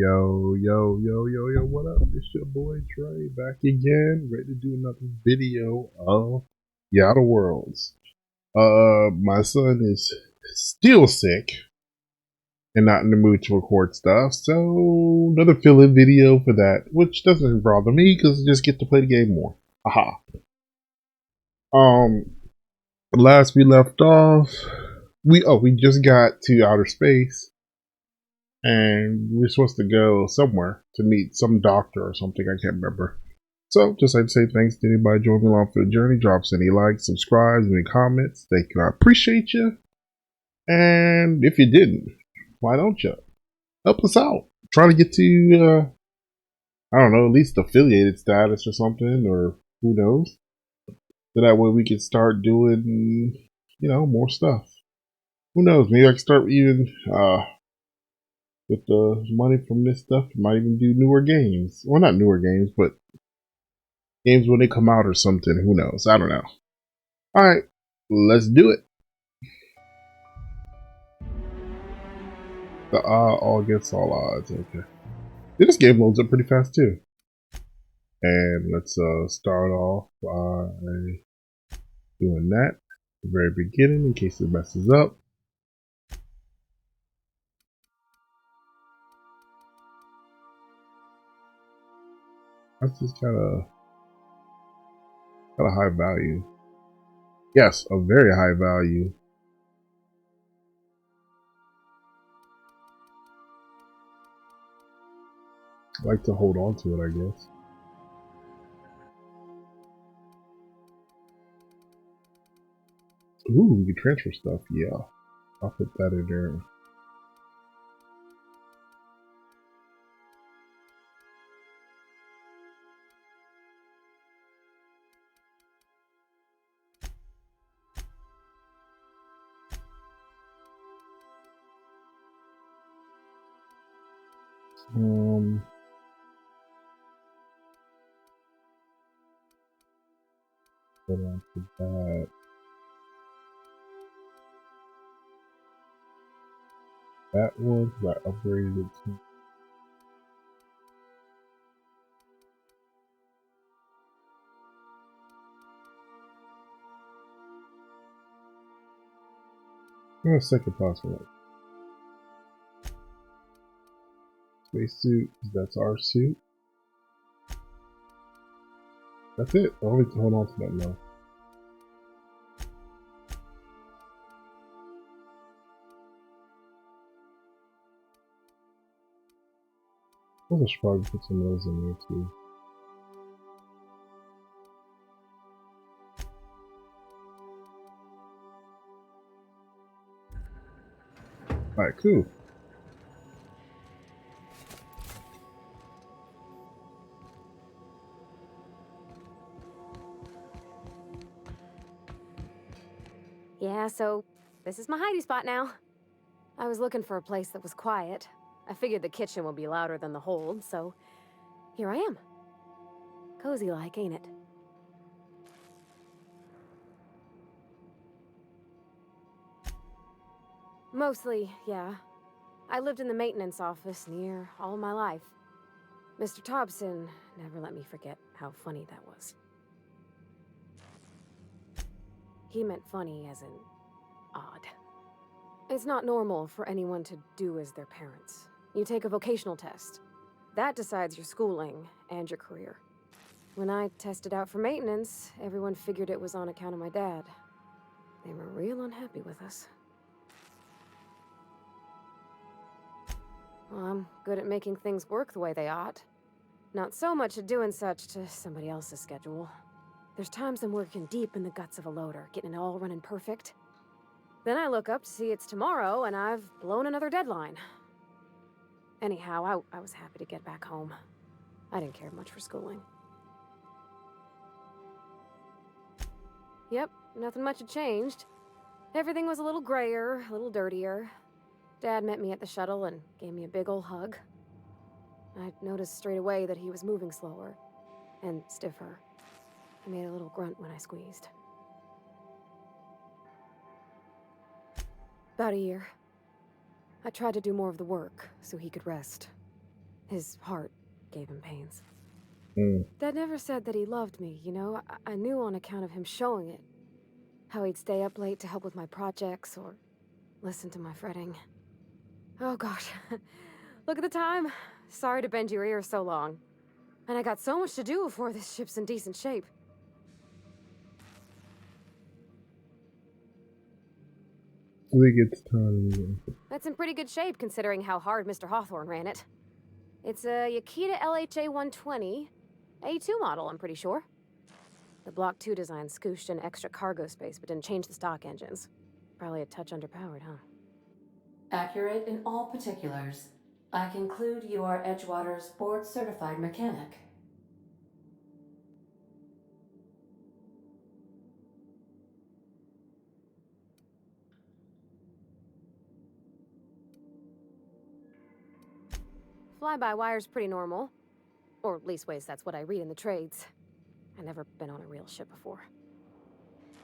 Yo, what up? It's your boy Trey back again, ready to do another video of The Outer Worlds. My son is still sick and not in the mood to record stuff, so another fill-in video for that, which doesn't bother me because I just get to play the game more. Aha. Um, last we left off, we just got to outer space and we're supposed to go somewhere to meet some doctor or something. I can't remember. So, just like to say thanks to anybody joining me along for the journey. Drops any likes, subscribes, any comments. Thank you. I appreciate you. And if you didn't, why don't you help us out? Try to get to I don't know, at least affiliated status or something, or who knows. So that way we can start doing, more stuff. Who knows? Maybe I can start even with the money from this stuff, might even do newer games. Well, not newer games, but games when they come out or something. Who knows? I don't know. All right, let's do it. The all against all odds. Okay. This game loads up pretty fast too. And let's start off by doing that at the very beginning in case it messes up. That's just kind of high value. Yes, a very high value. I like to hold on to it, I guess. Ooh, we can transfer stuff. Yeah, I'll put that in there. Put on to that. That one, I upgraded it to. Second possible. Spacesuit, that's our suit. That's it. I'll need to hold on to that now. I should probably put some of those in there too. Alright, cool. Yeah, so this is my hidey spot now. I was looking for a place that was quiet. I figured the kitchen will be louder than the hold, so here I am. Cozy like, ain't it? Mostly, yeah. I lived in the maintenance office near all my life. Mr. Thompson never let me forget how funny that was. He meant funny as in odd. It's not normal for anyone to do as their parents. You take a vocational test. That decides your schooling and your career. When I tested out for maintenance, everyone figured it was on account of my dad. They were real unhappy with us. Well, I'm good at making things work the way they ought. Not so much at doing such to somebody else's schedule. There's times I'm working deep in the guts of a loader, getting it all running perfect. Then I look up to see it's tomorrow, and I've blown another deadline. Anyhow, I was happy to get back home. I didn't care much for schooling. Yep, nothing much had changed. Everything was a little grayer, a little dirtier. Dad met me at the shuttle and gave me a big ol' hug. I noticed straight away that he was moving slower and stiffer. I made a little grunt when I squeezed. About a year. I tried to do more of the work so he could rest. His heart gave him pains. Mm. Dad never said that he loved me, you know? I knew on account of him showing it. How he'd stay up late to help with my projects or listen to my fretting. Oh gosh. Look at the time. Sorry to bend your ear so long. And I got so much to do before this ship's in decent shape. I think it's time. That's in pretty good shape considering how hard Mr. Hawthorne ran it. It's a Yakita LHA 120, A2 model, I'm pretty sure. The Block 2 design scooshed in extra cargo space but didn't change the stock engines. Probably a touch underpowered, huh? Accurate in all particulars. I conclude you are Edgewater's board-certified mechanic. Fly-by-wire's pretty normal. Or leastways, that's what I read in the trades. I've never been on a real ship before.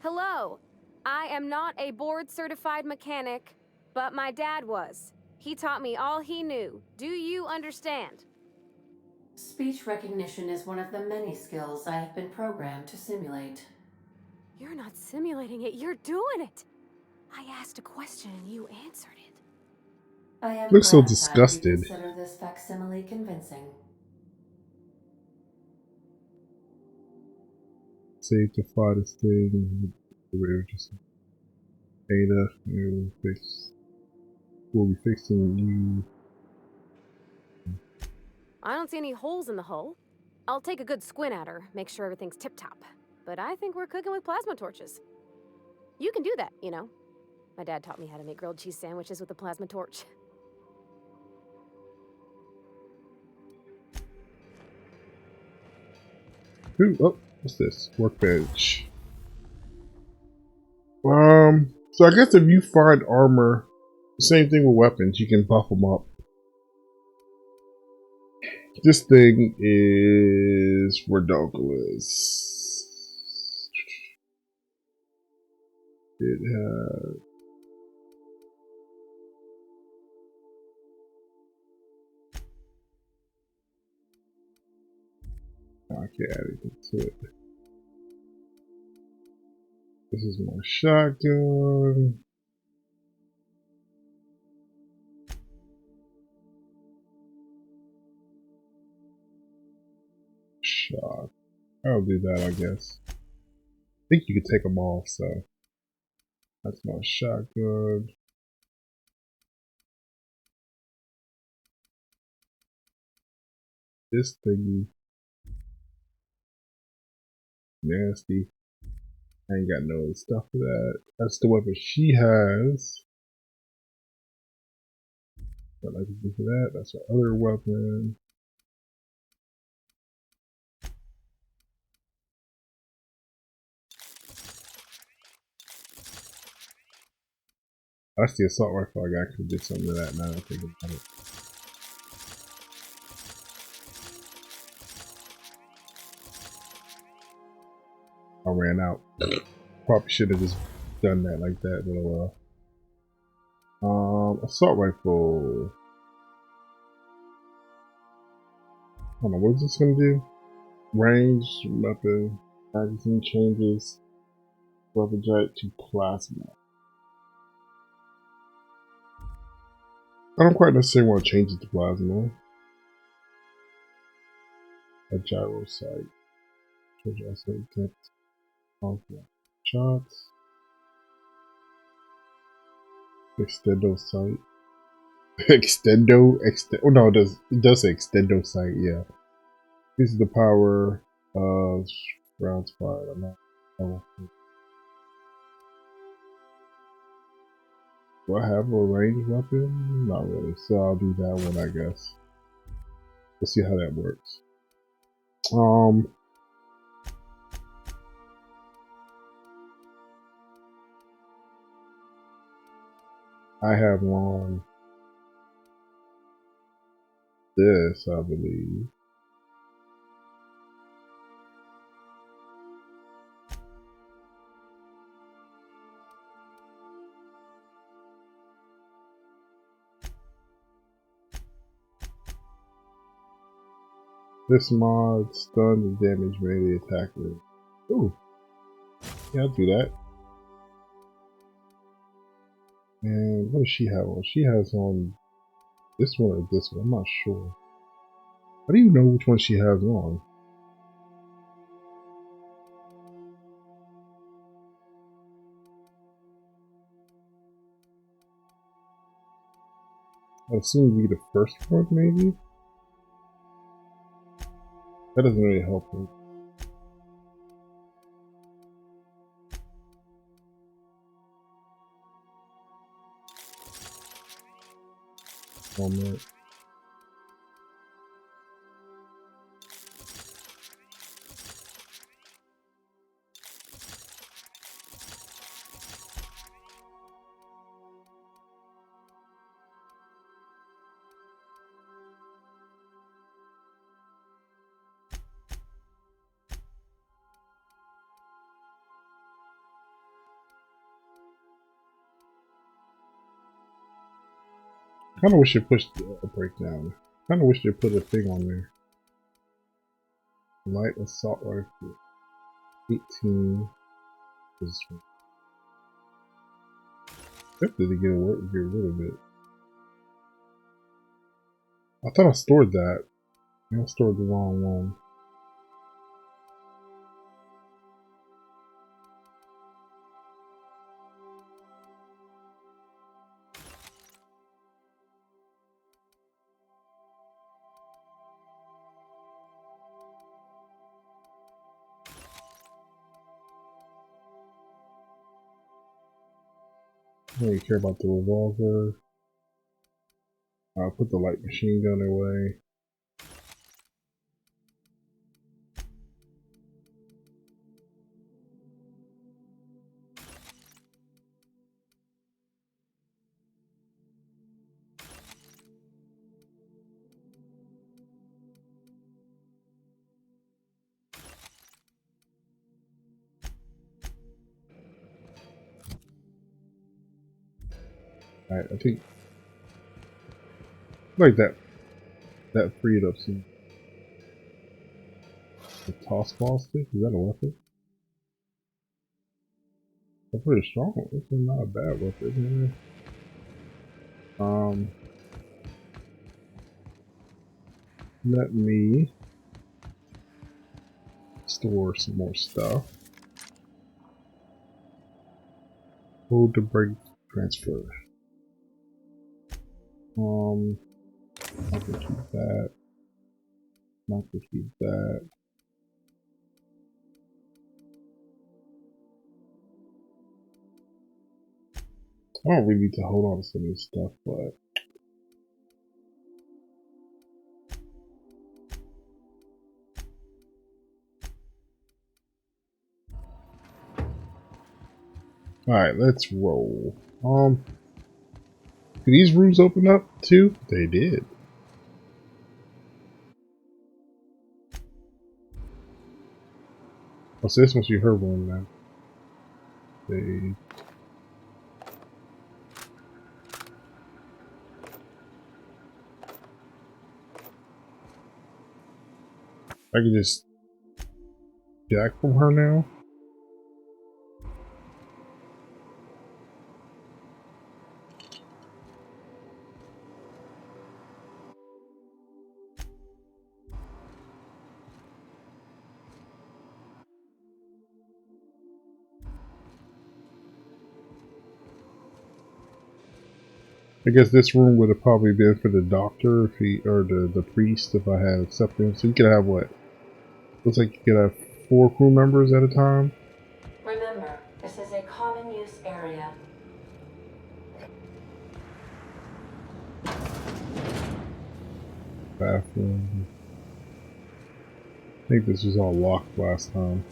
Hello! I am not a board-certified mechanic, but my dad was. He taught me all he knew. Do you understand? Speech recognition is one of the many skills I have been programmed to simulate. You're not simulating it, you're doing it! I asked a question and you answered it. I am Looks so gratified you disgusted. consider this facsimile convincing. Save to find this thing. We're just Ada. We'll fix. We'll be fixing you. I don't see any holes in the hull. I'll take a good squint at her, make sure everything's tip-top. But I think we're cooking with plasma torches. You can do that, you know. My dad taught me how to make grilled cheese sandwiches with a plasma torch. Ooh, oh, what's this? Workbench. So I guess if you find armor, same thing with weapons, you can buff them up. This thing is redonkulous. It has. I can't add anything to it. This is my shotgun. Shot. I'll do that, I guess. I think you can take them off, so. That's my shotgun. This thingy. Nasty. I ain't got no stuff for that. That's the weapon she has. What I can do for that. That's her other weapon. That's the assault rifle. I got. Could do something to that now. I think about it. I ran out. Probably should have just done that like that, but oh well. Assault rifle. I don't know, what's this gonna do? Range, weapon, magazine changes, weapon jet to plasma. I don't quite necessarily want to change it to plasma. A gyro sight. Treasure also kept off shots. Extendo sight. Oh no, it does say extendo sight, yeah. This is the power of rounds fired. Do I have a ranged weapon? Not really, so I'll do that one, I guess. We'll see how that works. I have on this, I believe. This mod stuns and damage melee attacker. Ooh, yeah, I'll do that. And what does she have on? She has on this one or this one. I'm not sure. How do you know which one she has on? I assume it'd be the first one, maybe? That doesn't really help me. Moment. Kind of wish they pushed a breakdown. Kind of wish they put a thing on there. Light assault rifle. 18. Is tempted to get rid of it. I thought I stored that. I stored the wrong one. I don't really care about the revolver. I'll put the light machine gun away. Alright, I think like that freed up some. A toss ball stick? Is that a weapon? That's pretty strong. This is not a bad weapon. Let me store some more stuff. Hold to break transfer. Not to keep that. Not to keep that. I don't really need to hold on to some of this stuff, but alright, let's roll. Did these rooms open up too? They did. Oh, so this must be her room now. I can just jack from her now. I guess this room would have probably been for the doctor if he, or the priest if I had accepted him. So you could have what? Looks like you could have 4 crew members at a time. Remember, this is a common use area. Bathroom. I think this was all locked last time.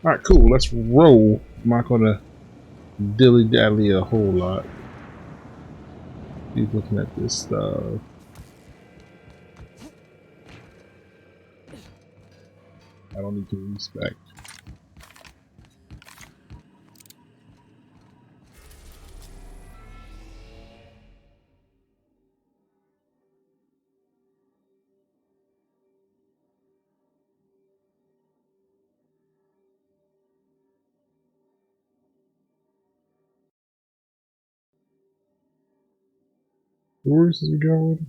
Alright, cool. Let's roll. I'm not gonna dilly-dally a whole lot. He's looking at this stuff. I don't need to respect. Where is we going?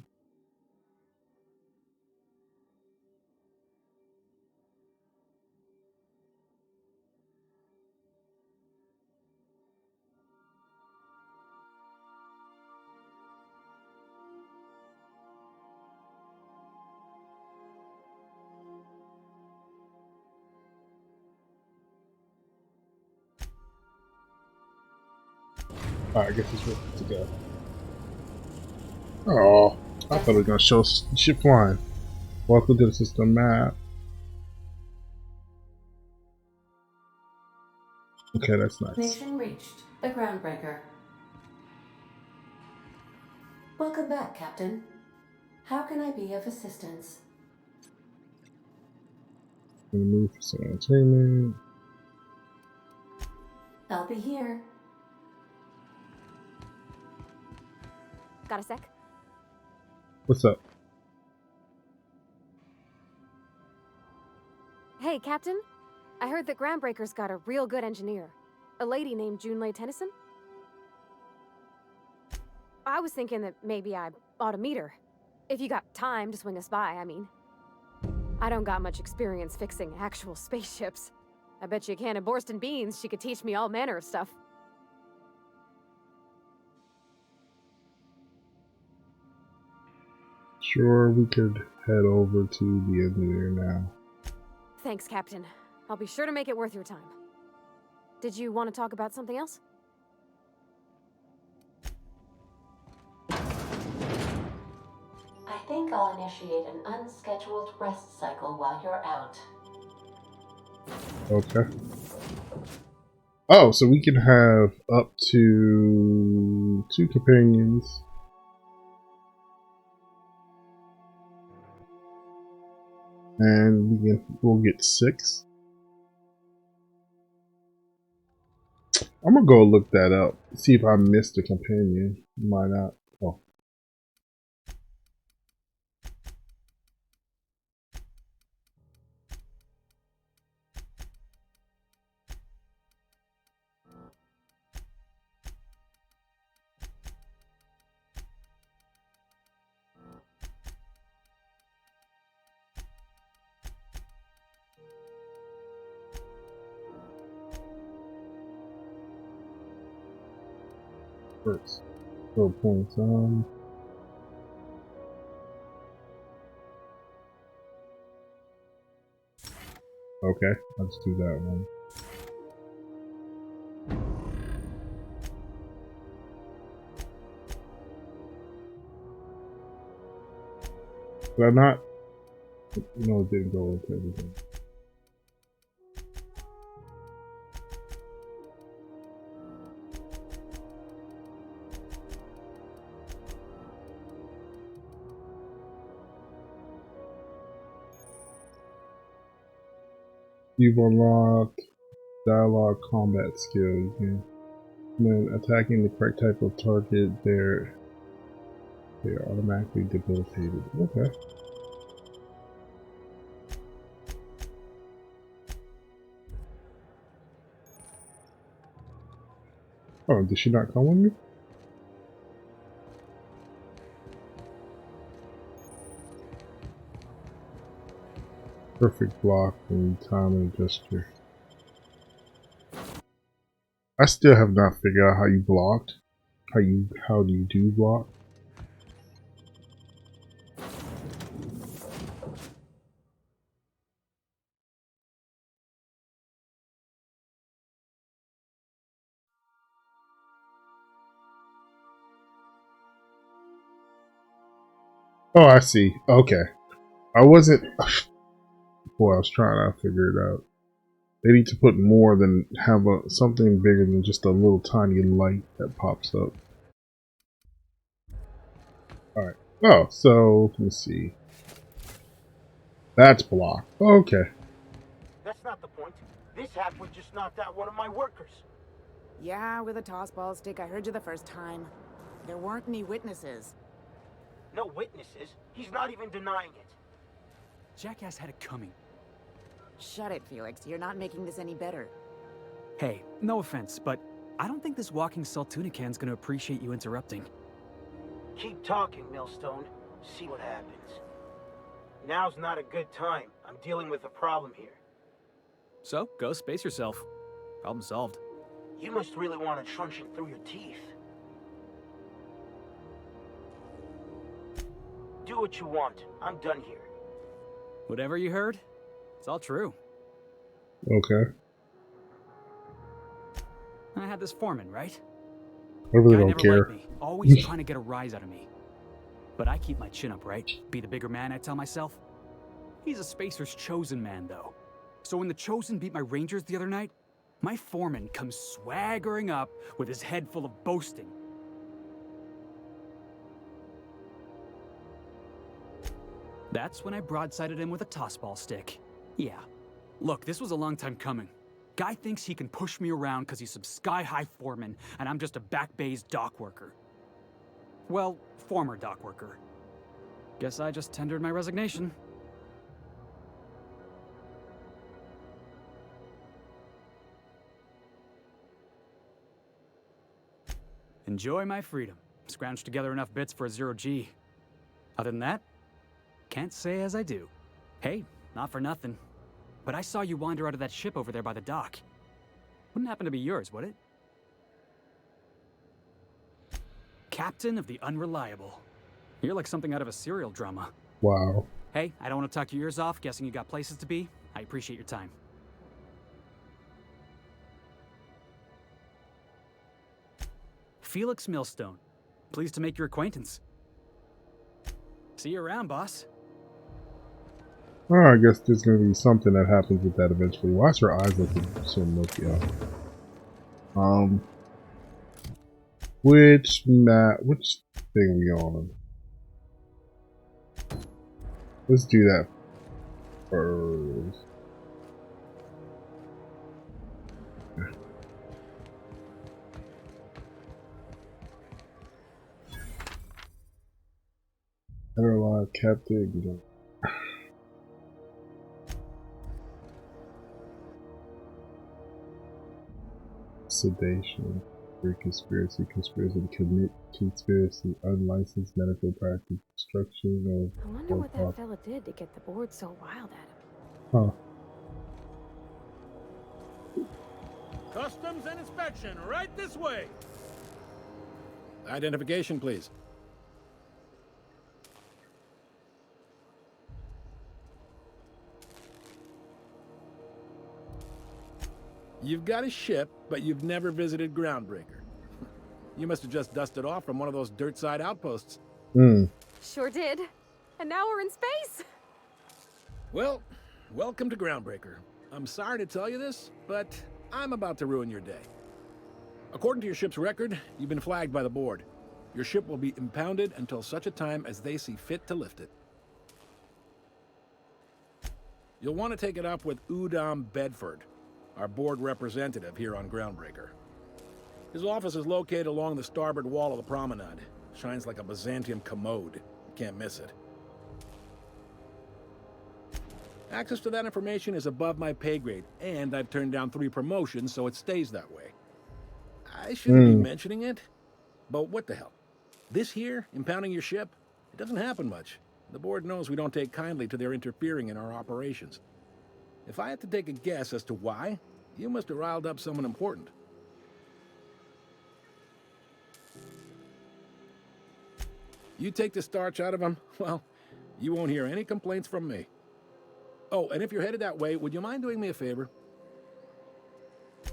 I guess it's where to go. Oh, I thought it was gonna show shit flying. Welcome to the system map. Okay, that's nice. Destination reached. The groundbreaker. Welcome back, Captain. How can I be of assistance? Gonna move for some entertainment. I'll be here. Got a sec? What's up? Hey, Captain. I heard that Groundbreaker's got a real good engineer. A lady named Junlei Tennyson. I was thinking that maybe I ought to meet her. If you got time to swing us by, I mean. I don't got much experience fixing actual spaceships. I bet you a can of Borston beans she could teach me all manner of stuff. Sure, we could head over to the engineer now. Thanks, Captain. I'll be sure to make it worth your time. Did you want to talk about something else? I think I'll initiate an unscheduled rest cycle while you're out. Okay. Oh, so we can have up to 2 companions. And we'll get 6. I'm gonna go look that up. See if I missed a companion. Might not. Oh. First. So points on. Okay, let's do that one. Did I not? No, it didn't go into everything. You've unlocked dialogue combat skill. You can, when attacking the correct type of target, they are automatically debilitated. Okay. Oh, did she not come with me? Perfect block and time and gesture. I still have not figured out how you blocked. How do you do block? Oh, I see. Okay. I wasn't. Boy, I was trying to figure it out. They need to put more than have something bigger than just a little tiny light that pops up. Alright. Oh, so let me see. That's blocked. Okay. That's not the point. This halfwit just knocked out one of my workers. Yeah, with a tossball stick. I heard you the first time. There weren't any witnesses. No witnesses. He's not even denying it. Jackass had it coming. Shut it, Felix. You're not making this any better. Hey, no offense, but I don't think this walking saltuna can's gonna appreciate you interrupting. Keep talking, Millstone. See what happens. Now's not a good time. I'm dealing with a problem here. So, go space yourself. Problem solved. You must really want to truncheon through your teeth. Do what you want. I'm done here. Whatever you heard, it's all true. Okay. I had this foreman, right? I really Guy don't never care. liked me, always trying to get a rise out of me. But I keep my chin up, right? Be the bigger man, I tell myself. He's a Spacer's chosen man, though. So when the Chosen beat my Rangers the other night, my foreman comes swaggering up with his head full of boasting. That's when I broadsided him with a tossball stick. Yeah. Look, this was a long time coming. Guy thinks he can push me around because he's some sky-high foreman, and I'm just a back bay's dock worker. Well, former dock worker. Guess I just tendered my resignation. Enjoy my freedom. Scrounged together enough bits for a 0G. Other than that, can't say as I do. Hey, not for nothing, but I saw you wander out of that ship over there by the dock. Wouldn't happen to be yours, would it? Captain of the Unreliable. You're like something out of a serial drama. Wow. Hey, I don't want to talk your ears off, guessing you got places to be. I appreciate your time. Felix Millstone. Pleased to make your acquaintance. See you around, boss. Oh, I guess there's gonna be something that happens with that eventually. Why is her eyes looking so milky out? Which thing are we on? Let's do that first. Paralyzed captive, you know. Sedation, conspiracy to commit conspiracy, unlicensed medical practice, destruction I of wonder what that fella did to get the board so wild at him. Huh. Customs and inspection, right this way. Identification, please. You've got a ship, but you've never visited Groundbreaker. You must have just dusted off from one of those dirt-side outposts. Sure did. And now we're in space. Well, welcome to Groundbreaker. I'm sorry to tell you this, but I'm about to ruin your day. According to your ship's record, you've been flagged by the board. Your ship will be impounded until such a time as they see fit to lift it. You'll want to take it up with Udom Bedford, our board representative here on Groundbreaker. His office is located along the starboard wall of the promenade. Shines like a Byzantium commode. You can't miss it. Access to that information is above my pay grade, and I've turned down 3 promotions, so it stays that way. I shouldn't be mentioning it, but what the hell? This here, impounding your ship, it doesn't happen much. The board knows we don't take kindly to their interfering in our operations. If I had to take a guess as to why, you must have riled up someone important. You take the starch out of them, well, you won't hear any complaints from me. Oh, and if you're headed that way, would you mind doing me a favor?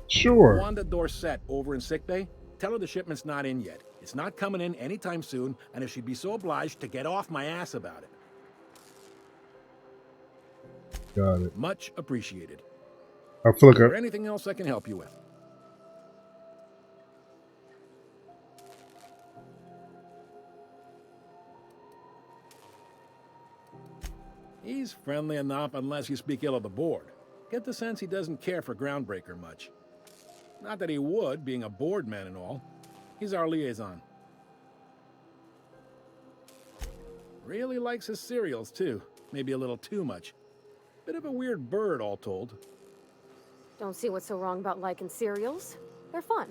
Sure. Wanda Dorset over in sickbay, tell her the shipment's not in yet. It's not coming in anytime soon, and if she'd be so obliged to get off my ass about it. Got it. Much appreciated. I feel like Is there anything else I can help you with? He's friendly enough unless you speak ill of the board. Get the sense he doesn't care for Groundbreaker much. Not that he would, being a board man and all. He's our liaison. Really likes his cereals, too. Maybe a little too much. Bit of a weird bird, all told. Don't see what's so wrong about liking cereals. They're fun.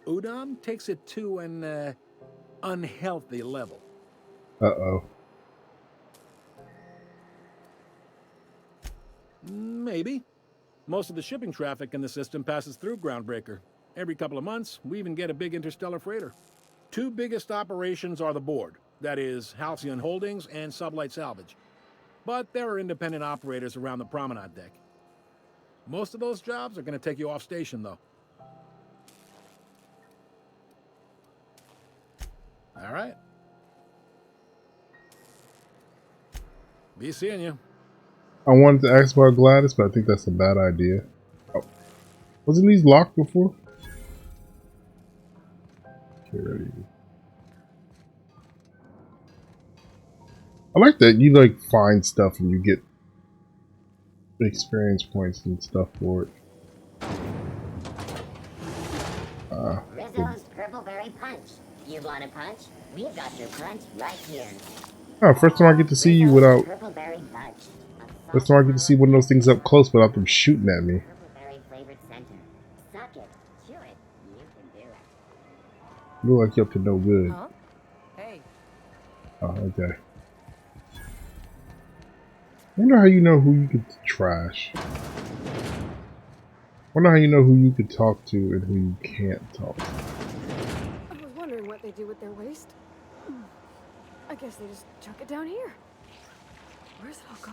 Udom takes it to an, unhealthy level. Uh-oh. Maybe. Most of the shipping traffic in the system passes through Groundbreaker. Every couple of months, we even get a big interstellar freighter. Two biggest operations are the board, that is, Halcyon Holdings and Sublight Salvage. But there are independent operators around the promenade deck. Most of those jobs are going to take you off station, though. All right. Be seeing you. I wanted to ask about Gladys, but I think that's a bad idea. Oh. Wasn't these locked before? Okay, ready. I like that you like find stuff and you get experience points and stuff for it. Rizzo's Purple Berry Punch. You want a punch? We've got your punch right here. Oh, first time I get to see you without. Purple Berry Punch. First time I get to see one of those things up close without them shooting at me. Purple Berry flavored center. Suck it. Chew it. You can do it. You look like you're up to no good. Huh? Hey. Oh, okay. I wonder how you know who you could trash. I wonder how you know who you could talk to and who you can't talk to. I was wondering what they do with their waste. I guess they just chuck it down here. Where's it all go?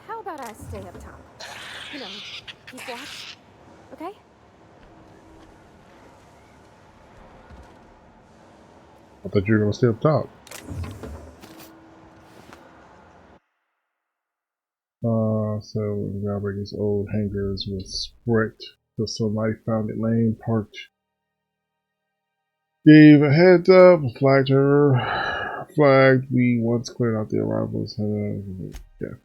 How about I stay up top? You know, keep watch. Okay? I thought you were gonna stay up top. So Groundbreaker's old hangars was wrecked. So somebody found it laying parked. Gave a heads up, flagged her. Flagged, we once cleared out the arrivals. Yeah.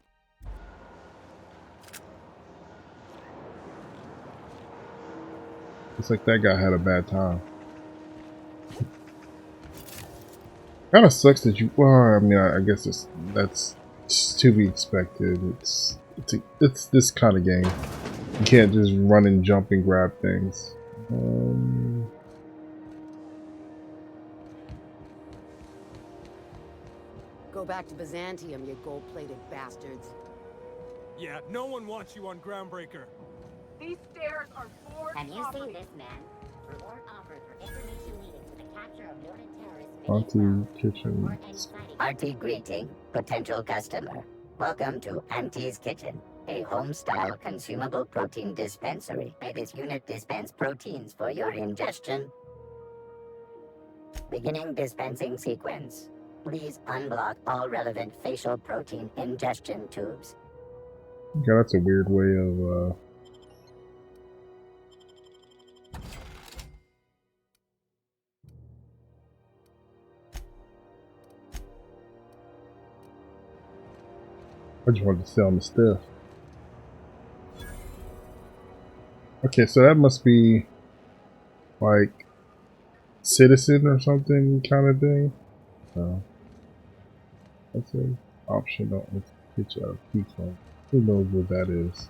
Looks like that guy had a bad time. Kinda sucks that you, well, I mean, I guess that's to be expected. It's this kind of game. You can't just run and jump and grab things. Go back to Byzantium, you gold-plated bastards. Yeah, no one wants you on Groundbreaker. These stairs are board Have you seen this man? Reward offered for information leading to the capture of noted terrorists. Onto kitchen. Hearty greeting, potential customer. Welcome to Auntie's Kitchen, a home-style consumable protein dispensary. May this unit dispense proteins for your ingestion. Beginning dispensing sequence. Please unblock all relevant facial protein ingestion tubes. Yeah, that's a weird way of I just wanted to sell my stuff. Okay, so that must be like citizen or something kind of thing. That's an optional. Let's get you out of key phone. Who knows what that is?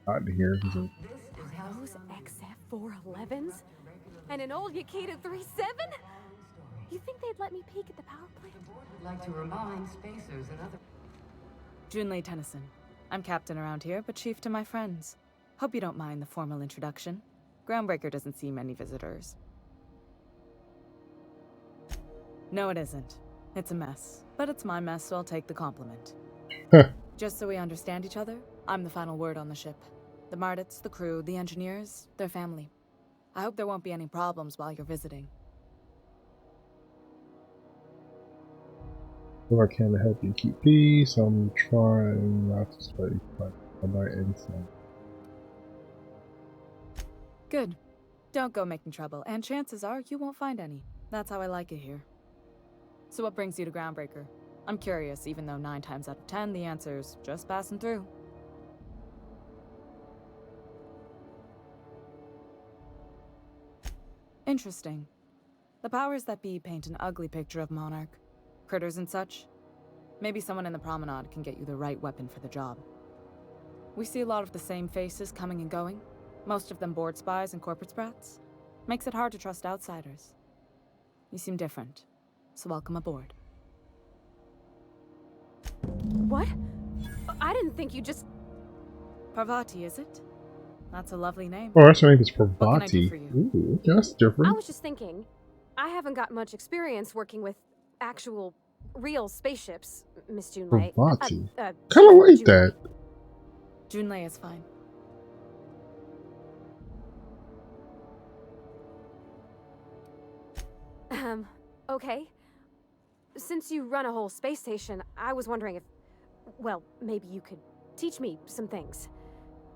Out in here. Are those XF411s? And an old Yakita 37? You think they'd let me peek at the power plant? Would like to remind spacers and other... Junlei Tennyson. I'm captain around here, but chief to my friends. Hope you don't mind the formal introduction. Groundbreaker doesn't see many visitors. No, it isn't. It's a mess. But it's my mess, so I'll take the compliment. Just so we understand each other, I'm the final word on the ship. The Mardits, the crew, the engineers, their family. I hope there won't be any problems while you're visiting. If I can to help you keep peace, I'm trying not to stray from my inside. Good. Don't go making trouble, and chances are you won't find any. That's how I like it here. So what brings you to Groundbreaker? I'm curious, even though 9 times out of 10 the answer's just passing through. Interesting. The powers that be paint an ugly picture of Monarch. Critters and such. Maybe someone in the promenade can get you the right weapon for the job. We see a lot of the same faces coming and going, most of them board spies and corporate sprats. Makes it hard to trust outsiders. You seem different, so welcome aboard. What? I didn't think you just... Parvati, is it? That's a lovely name. Oh, that's her name is What can I do Parvati. for you? Ooh, okay, that's I different. was just thinking, I haven't got much experience working with actual, real spaceships, Miss Junlei. Parvati. Kind Chief of like Junlei. that. Junlei is fine. Okay. Since you run a whole space station, I was wondering if, well, maybe you could teach me some things.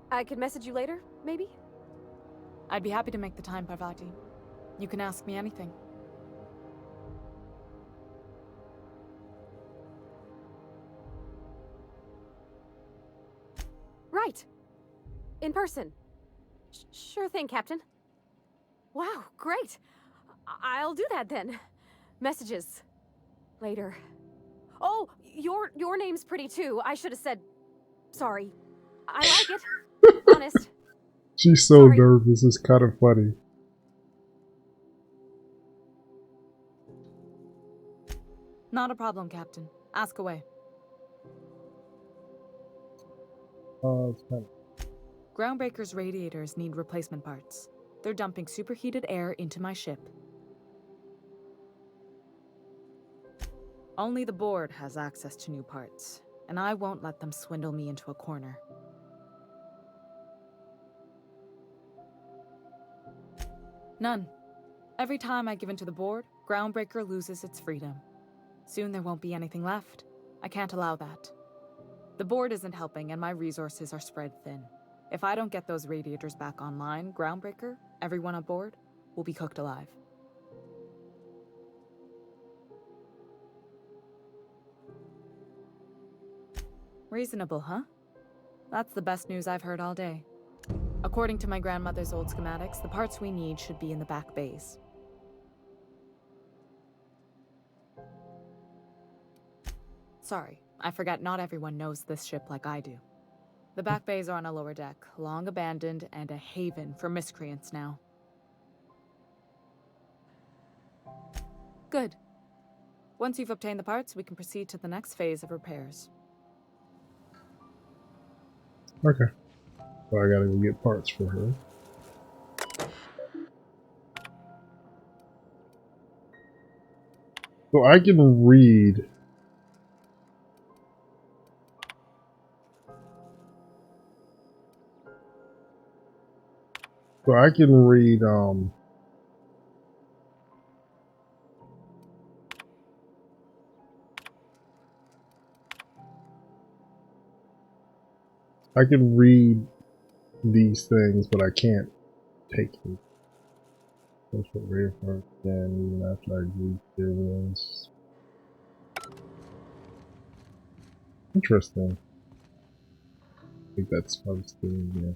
I could message you later, maybe? I'd be happy to make the time, Parvati. You can ask me anything. Right. In person. Sure thing, Captain. Wow, great. I'll do that then. Messages. Later. Oh, your name's pretty too. I should have said sorry. I like it. Honest. She's so Sorry. nervous. It's kind of funny. Not a problem, Captain. Ask away. It's kind of... Groundbreaker's radiators need replacement parts. They're dumping superheated air into my ship. Only the board has access to new parts, and I won't let them swindle me into a corner. None. Every time I give in to the board, Groundbreaker loses its freedom. Soon there won't be anything left. I can't allow that. The board isn't helping, and my resources are spread thin. If I don't get those radiators back online, Groundbreaker, everyone aboard, will be cooked alive. Reasonable, huh? That's the best news I've heard all day. According to my grandmother's old schematics, the parts we need should be in the back bays. Sorry, I forgot not everyone knows this ship like I do. The back bays are on a lower deck, long abandoned and a haven for miscreants now. Good. Once you've obtained the parts, we can proceed to the next phase of repairs. Okay. So I gotta go get parts for her. So I can read. So I can read, I can read these things, but I can't take them. That's what rare parts then, even after I read their ones. Interesting. I think that's supposed to be, yeah.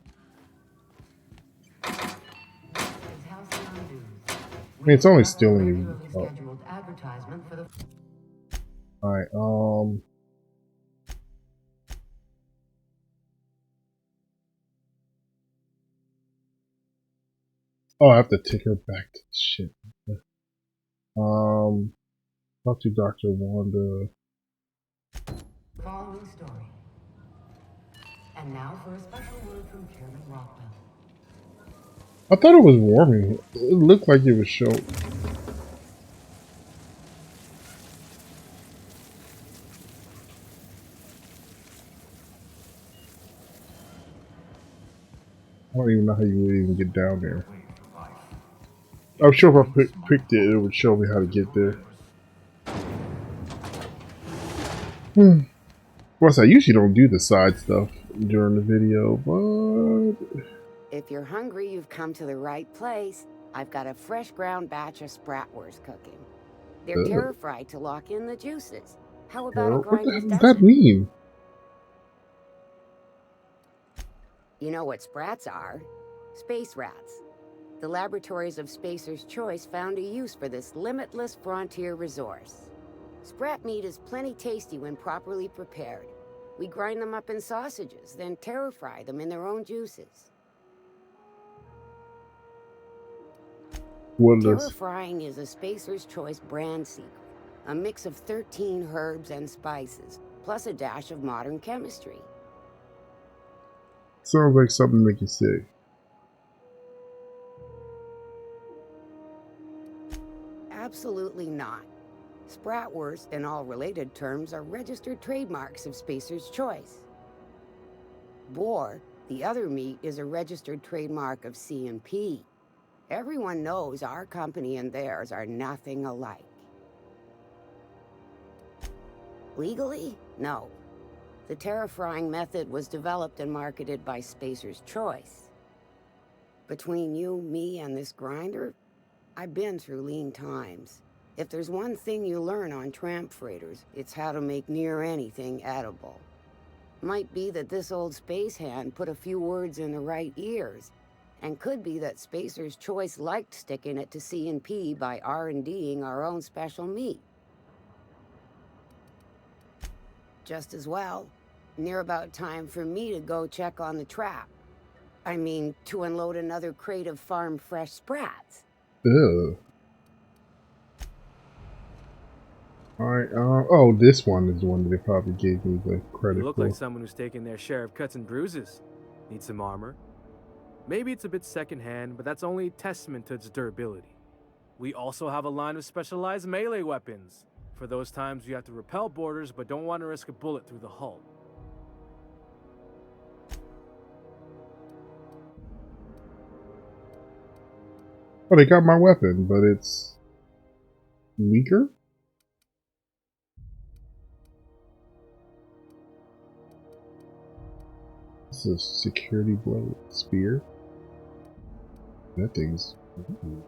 I mean, it's only stealing you. Oh. Alright, oh, I have to take her back to the ship. Talk to Dr. Wanda. Following story. And now for a special word from Chairman Rockwell. I thought it was warming. It looked like it was short. I don't even know how you would even get down there. I'm sure if I picked it, it would show me how to get there. Plus, I usually don't do the side stuff during the video, but... If you're hungry, you've come to the right place. I've got a fresh ground batch of spratwurst cooking. They're terra-fried to lock in the juices. How about a what the grinder's hell does that mean? You know what sprats are? Space rats. The laboratories of Spacer's Choice found a use for this limitless frontier resource. Sprat meat is plenty tasty when properly prepared. We grind them up in sausages, then terror fry them in their own juices. What Terror is frying is a Spacer's Choice brand secret. A mix of 13 herbs and spices, plus a dash of modern chemistry. sounds like something to make you sick. Absolutely not. Spratwurst and all related terms are registered trademarks of Spacer's Choice. Boar, the other meat, is a registered trademark of C&P. Everyone knows our company and theirs are nothing alike. Legally? No. The terror frying method was developed and marketed by Spacer's Choice. Between you, me, and this grinder, I've been through lean times. If there's one thing you learn on tramp freighters, it's how to make near anything edible. Might be that this old space hand put a few words in the right ears, and could be that Spacer's Choice liked sticking it to C&P by R&Ding our own special meat. Just as well, near about time for me to go check on the trap. I mean, to unload another crate of farm-fresh sprats. Ugh. Alright, oh, this one is the one that they probably gave me the credit You look for. like someone who's taken their share of cuts and bruises. Need some armor? Maybe it's a bit secondhand, but that's only a testament to its durability. We also have a line of specialized melee weapons, for those times you have to repel boarders but don't want to risk a bullet through the hull. Oh, they got my weapon, but it's weaker? This is a security blade spear. That thing's. Ooh.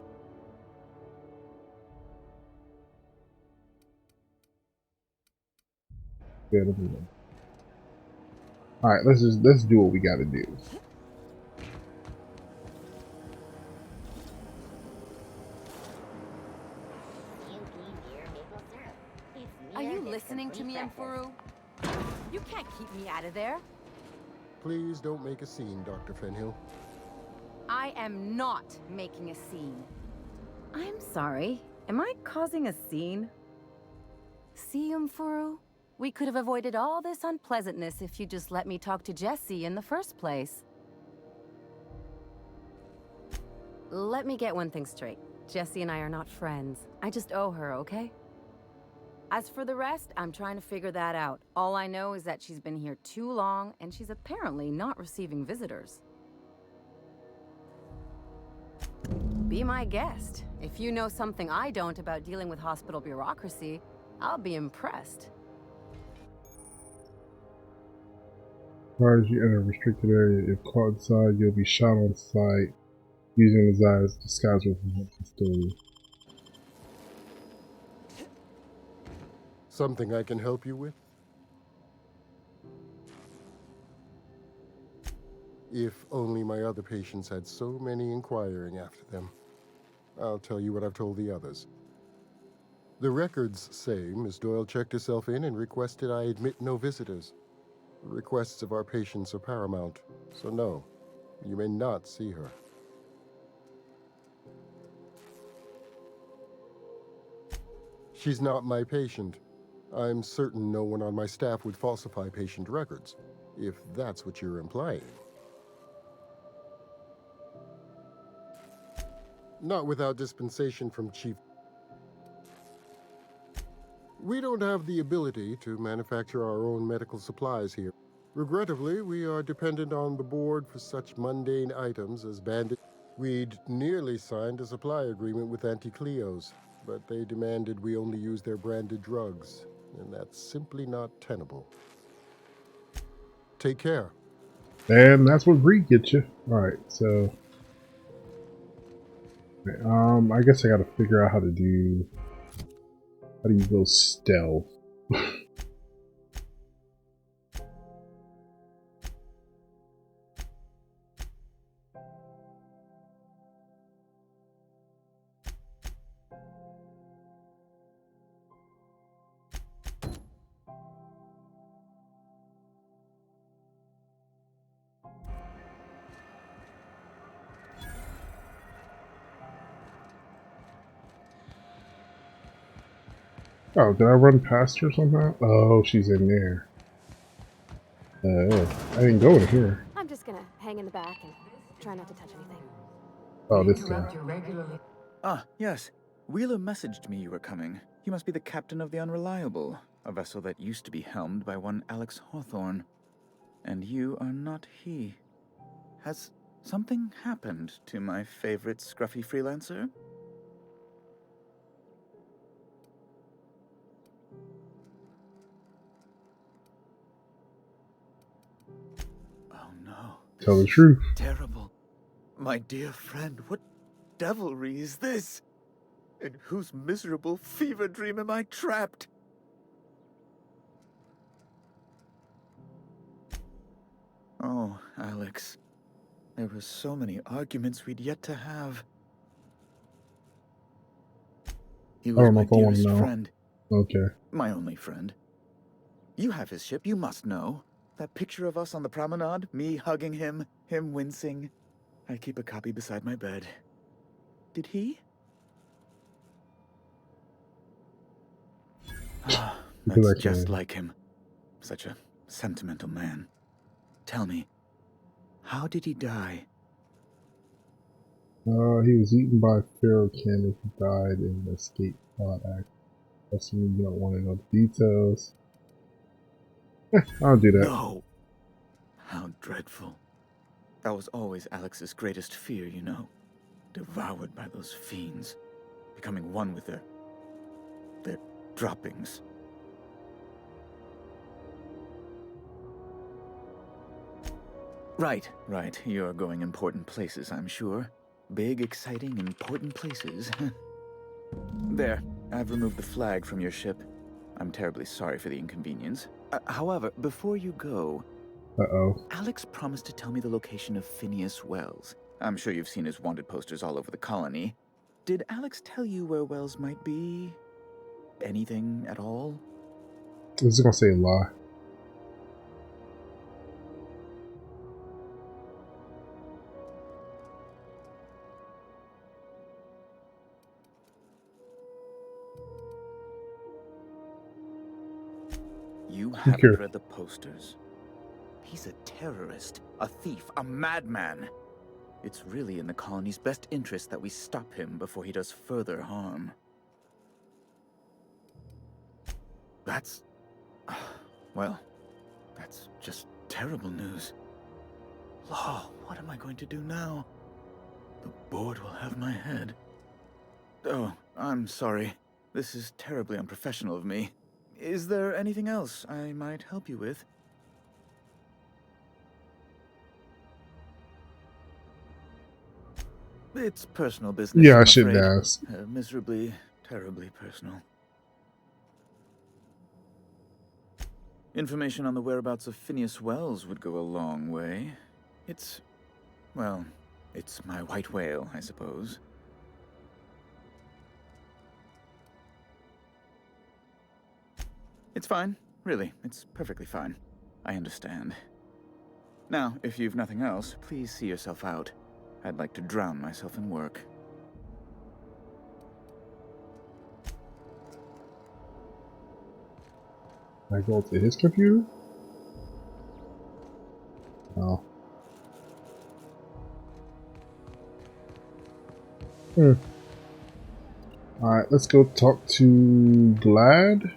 Yeah, alright, let's do what we gotta do. Are you listening to me, Mfuru? You can't keep me out of there. Please don't make a scene, Dr. Fenhill. I am not making a scene. I'm sorry. Am I causing a scene? See, Mfuru? We could have avoided all this unpleasantness if you just let me talk to Jessie in the first place. Let me get one thing straight. Jessie and I are not friends. I just owe her, okay? As for the rest, I'm trying to figure that out. All I know is that she's been here too long, and she's apparently not receiving visitors. Be my guest. If you know something I don't about dealing with hospital bureaucracy, I'll be impressed. As far as you enter a restricted area, if caught inside, you'll be shot on sight using his eyes disguised with a pistol. Something I can help you with? If only my other patients had so many inquiring after them. I'll tell you what I've told the others. The records say Miss Doyle checked herself in and requested I admit no visitors. The requests of our patients are paramount, so no, you may not see her. She's not my patient. I'm certain no one on my staff would falsify patient records, if that's what you're implying. Not without dispensation from Chief. We don't have the ability to manufacture our own medical supplies here. Regrettably, we are dependent on the board for such mundane items as bandage. We'd nearly signed a supply agreement with Anti-Cleos, but they demanded we only use their branded drugs, and that's simply not tenable. Take care. And that's what greed gets you. Alright, so I guess I gotta figure out how do you go stealth. Oh, did I run past her somehow? Oh, she's in there. I didn't go in here. I'm just gonna hang in the back and try not to touch anything. Oh, this guy. Ah, yes. Wheeler messaged me you were coming. He must be the captain of the Unreliable, a vessel that used to be helmed by one Alex Hawthorne. And you are not he. Has something happened to my favorite scruffy freelancer? Oh no. Tell the truth. Terrible. My dear friend, what devilry is this? In whose miserable fever dream am I trapped? Oh, Alex. There were so many arguments we'd yet to have. He I was don't know my if I want to dearest know. friend. Okay. My only friend. You have his ship, you must know. That picture of us on the promenade, me hugging him, him wincing. I keep a copy beside my bed. Did he? Because That's I just can. like him. Such a sentimental man. Tell me, how did he die? He was eaten by a feral canid who died in the escape pod act. That's when you don't want to know the details. I'll do that. No! How dreadful. That was always Alex's greatest fear, you know. Devoured by those fiends. Becoming one with their droppings. Right. You're going important places, I'm sure. Big, exciting, important places. There, I've removed the flag from your ship. I'm terribly sorry for the inconvenience. However, before you go... Uh-oh. Alex promised to tell me the location of Phineas Wells. I'm sure you've seen his wanted posters all over the colony. Did Alex tell you where Wells might be? Anything at all? This is gonna say a lie. You haven't read the posters. He's a terrorist, a thief, a madman. It's really in the colony's best interest that we stop him before he does further harm. That's... well, that's just terrible news. Law, what am I going to do now? The board will have my head. Oh, I'm sorry. This is terribly unprofessional of me. Is there anything else I might help you with? It's personal business, Yeah, I I'm shouldn't afraid. ask. Miserably, terribly personal. Information on the whereabouts of Phineas Wells would go a long way. Well, it's my white whale, I suppose. It's fine. Really, it's perfectly fine. I understand. Now, if you've nothing else, please see yourself out. I'd like to drown myself in work. I go to his computer? Oh. Alright, let's go talk to Glad.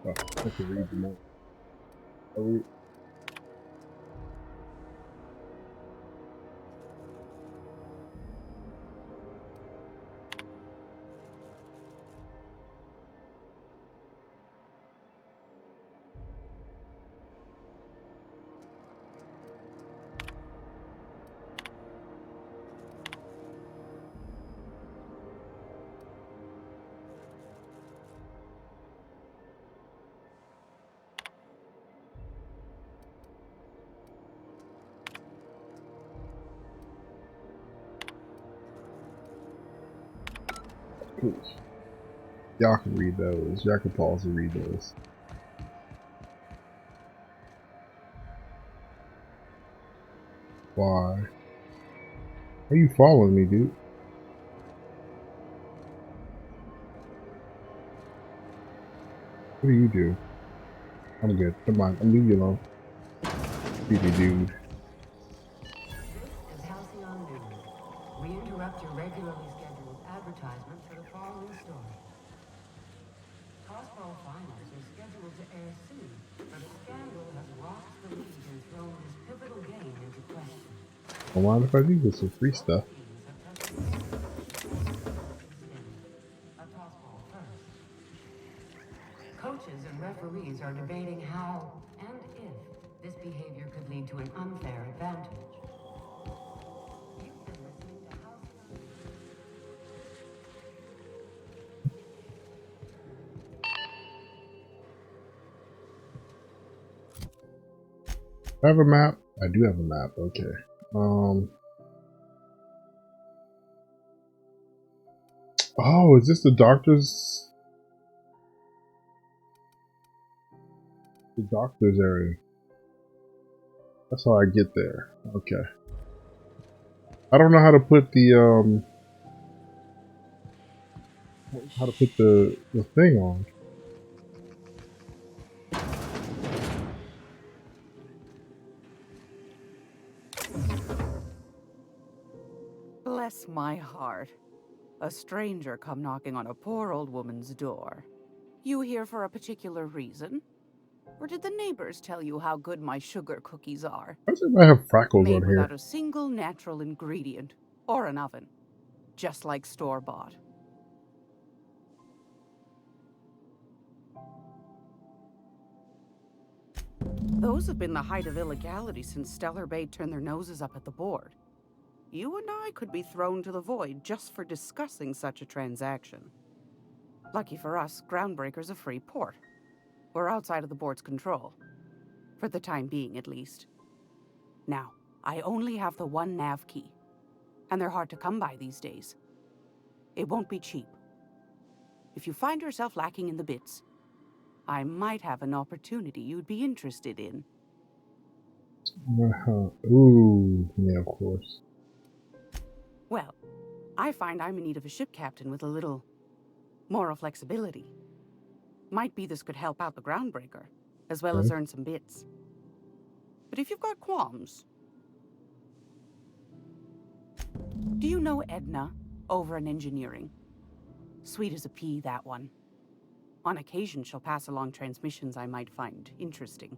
Oh, I have to read them all. Y'all can read those. Y'all can pause and read those. Why? Are you following me, dude? What do you do? I'm good. Come on, I'm leaving you alone. Creepy dude. This is Halcyon News. We interrupt your regularly scheduled advertisement for the following story. Tossball finals are scheduled to air soon, but a scandal has rocked the league and thrown this pivotal game into question. I mind if I do this with free stuff? A tossball first. Coaches and referees are debating how and if this behavior could lead to an unfair advantage. You've been listening to Halcyon. I have a map. I do have a map. Okay. Oh, is this the doctor's? The doctor's area. That's how I get there. Okay. I don't know how to put the the thing on. Bless my heart. A stranger come knocking on a poor old woman's door. You here for a particular reason? Or did the neighbors tell you how good my sugar cookies are? I think I have freckles Made on without here. a single natural ingredient, or an oven. Just like store-bought. Those have been the height of illegality since Stellar Bay turned their noses up at the board. You and I could be thrown to the void just for discussing such a transaction. Lucky for us, Groundbreaker's a free port. We're outside of the board's control. For the time being, at least. Now, I only have the one nav key. And they're hard to come by these days. It won't be cheap. If you find yourself lacking in the bits, I might have an opportunity you'd be interested in. Ooh, yeah, of course. Well, I find I'm in need of a ship captain with a little moral flexibility. Might be this could help out the Groundbreaker, as well as earn some bits. But if you've got qualms... Do you know Edna, over in engineering? Sweet as a pea, that one. On occasion, she'll pass along transmissions I might find interesting.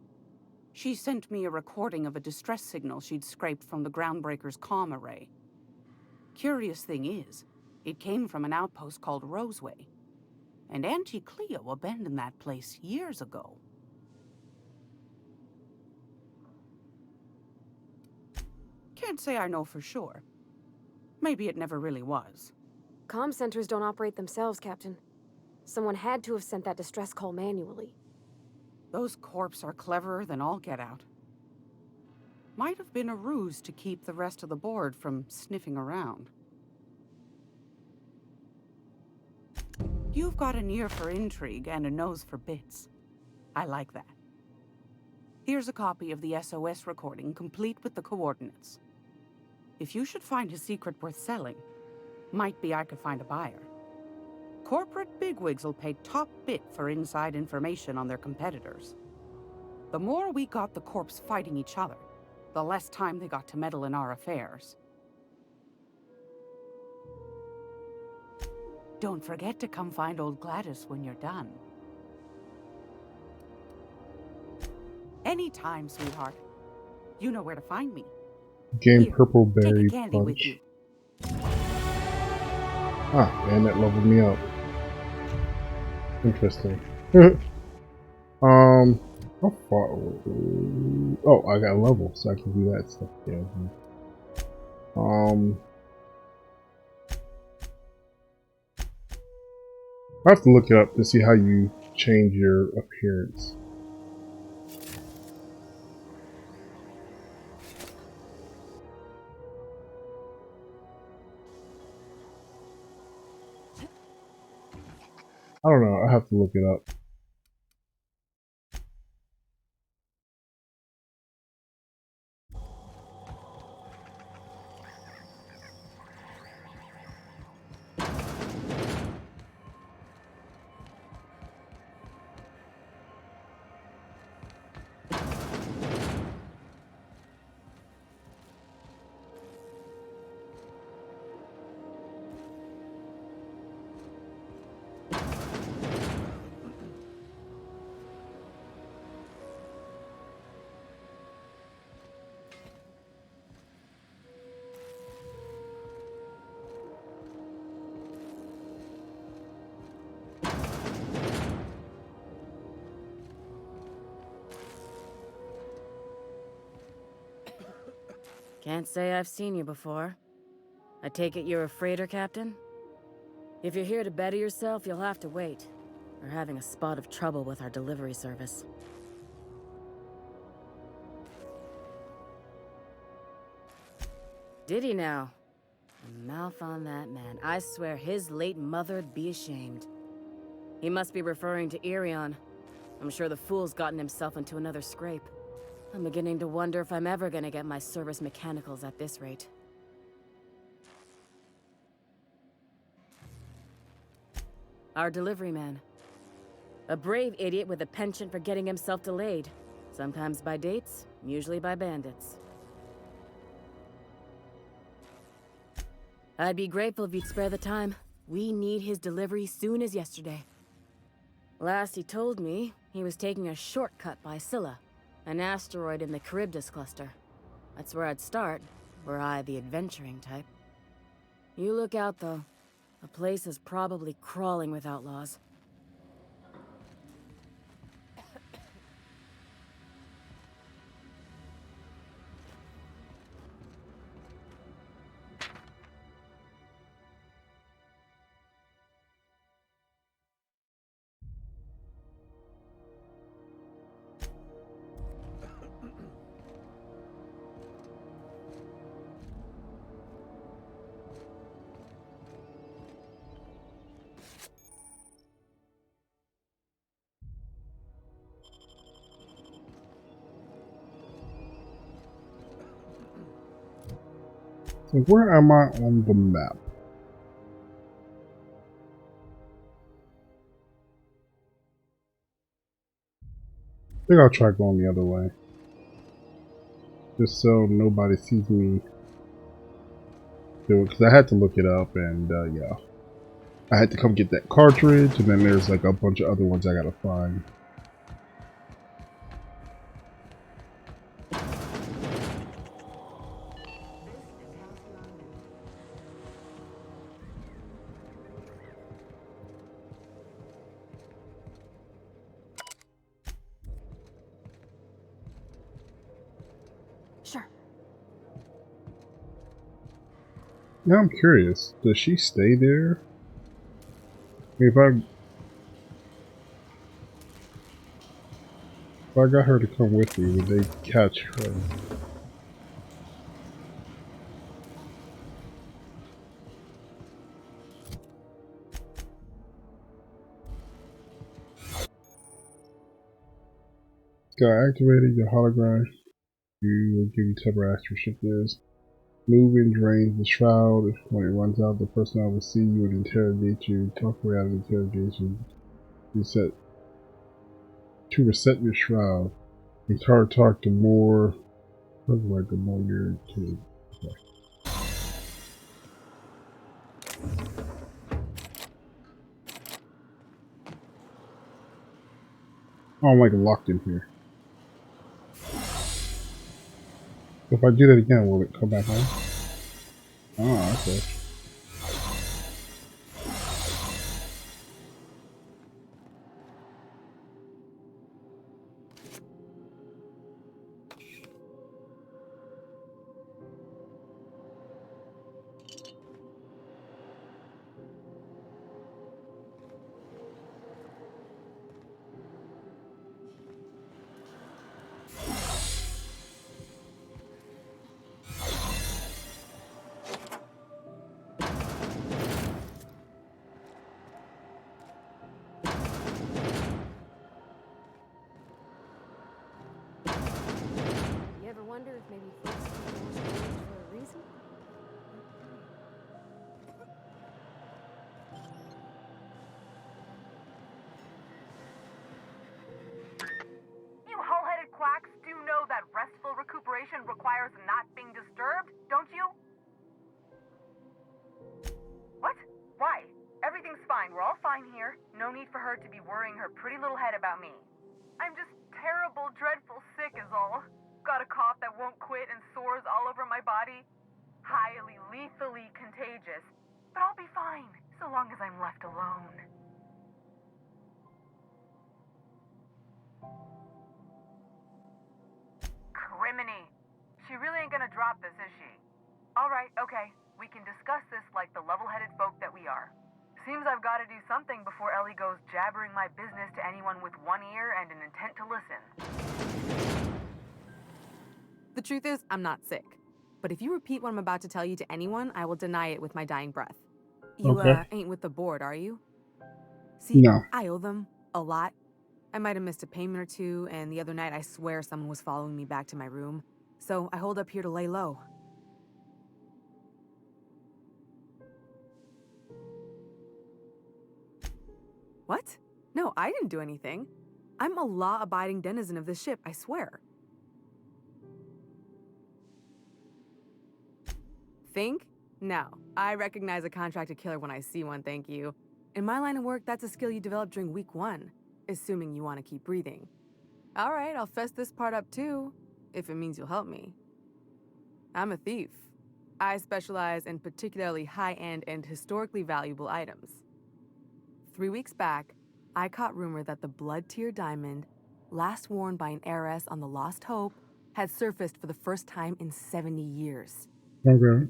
She sent me a recording of a distress signal she'd scraped from the Groundbreaker's comm array. Curious thing is, it came from an outpost called Roseway. And Auntie Cleo abandoned that place years ago. Can't say I know for sure. Maybe it never really was. Comm centers don't operate themselves, Captain. Someone had to have sent that distress call manually. Those corps are cleverer than all get out. Might have been a ruse to keep the rest of the board from sniffing around. You've got an ear for intrigue and a nose for bits. I like that. Here's a copy of the SOS recording, complete with the coordinates. If you should find a secret worth selling, might be I could find a buyer. Corporate bigwigs will pay top bit for inside information on their competitors. The more we got the corps fighting each other, the less time they got to meddle in our affairs. Don't forget to come find old Gladys when you're done. Anytime, sweetheart. You know where to find me. Game Here, purple take berry a candy with punch. you. Ah, man, that leveled me up. Interesting. How far? Oh, I got a level, so I can do that stuff. Yeah. I have to look it up to see how you change your appearance. I don't know. I have to look it up. Can't say I've seen you before. I take it you're a freighter captain? If you're here to better yourself, you'll have to wait. We're having a spot of trouble with our delivery service. Did he now? The mouth on that man. I swear his late mother'd be ashamed. He must be referring to Irion. I'm sure the fool's gotten himself into another scrape. I'm beginning to wonder if I'm ever gonna get my service mechanicals at this rate. Our delivery man. A brave idiot with a penchant for getting himself delayed. Sometimes by dates, usually by bandits. I'd be grateful if you'd spare the time. We need his delivery soon as yesterday. Last he told me, he was taking a shortcut by Scylla, an asteroid in the Charybdis cluster. That's where I'd start, were I the adventuring type. You look out, though. The place is probably crawling with outlaws. So where am I on the map? I think I'll try going the other way. Just so nobody sees me do it. Because I had to look it up and yeah. I had to come get that cartridge and then there's like a bunch of other ones I gotta find. Sure. Now I'm curious, does she stay there? If I got her to come with me, would they catch her? Got activated your hologram. You will give you temporary extra ship is. Moving drains the shroud. When it runs out, the personnel will see you and interrogate you. Talk way out of interrogation. To reset your shroud. You start to talk to more. Like the more you're to. Okay. Oh, I'm like locked in here. If I do that again, will it come back on? Oh, okay. wonder if maybe folks keep doors closed for a reason? You hull-headed quacks do know that restful recuperation requires not being disturbed, don't you? What? Why? Everything's fine. We're all fine here. No need for her to be worrying her pretty little head about me. I'm just terrible, dreadful sick is all. Got a cough that won't quit and sores all over my body. Highly, lethally contagious. But I'll be fine, so long as I'm left alone. Criminy. She really ain't gonna drop this, is she? Alright, okay. We can discuss this like the level-headed folk that we are. Seems I've got to do something before Ellie goes jabbering my business to anyone with one ear and an intent to listen. The truth is, I'm not sick. But if you repeat what I'm about to tell you to anyone, I will deny it with my dying breath. You, Okay. ain't with the board, are you? See, No. I owe them a lot. I might have missed a payment or two, and the other night I swear someone was following me back to my room. So I hold up here to lay low. What? No, I didn't do anything. I'm a law-abiding denizen of this ship, I swear. Think? No. I recognize a contracted killer when I see one, thank you. In my line of work, that's a skill you develop during week 1, assuming you want to keep breathing. All right, I'll fess this part up too, if it means you'll help me. I'm a thief. I specialize in particularly high-end and historically valuable items. 3 weeks back, I caught rumor that the blood-tier diamond, last worn by an heiress on the Lost Hope, had surfaced for the first time in 70 years. Okay.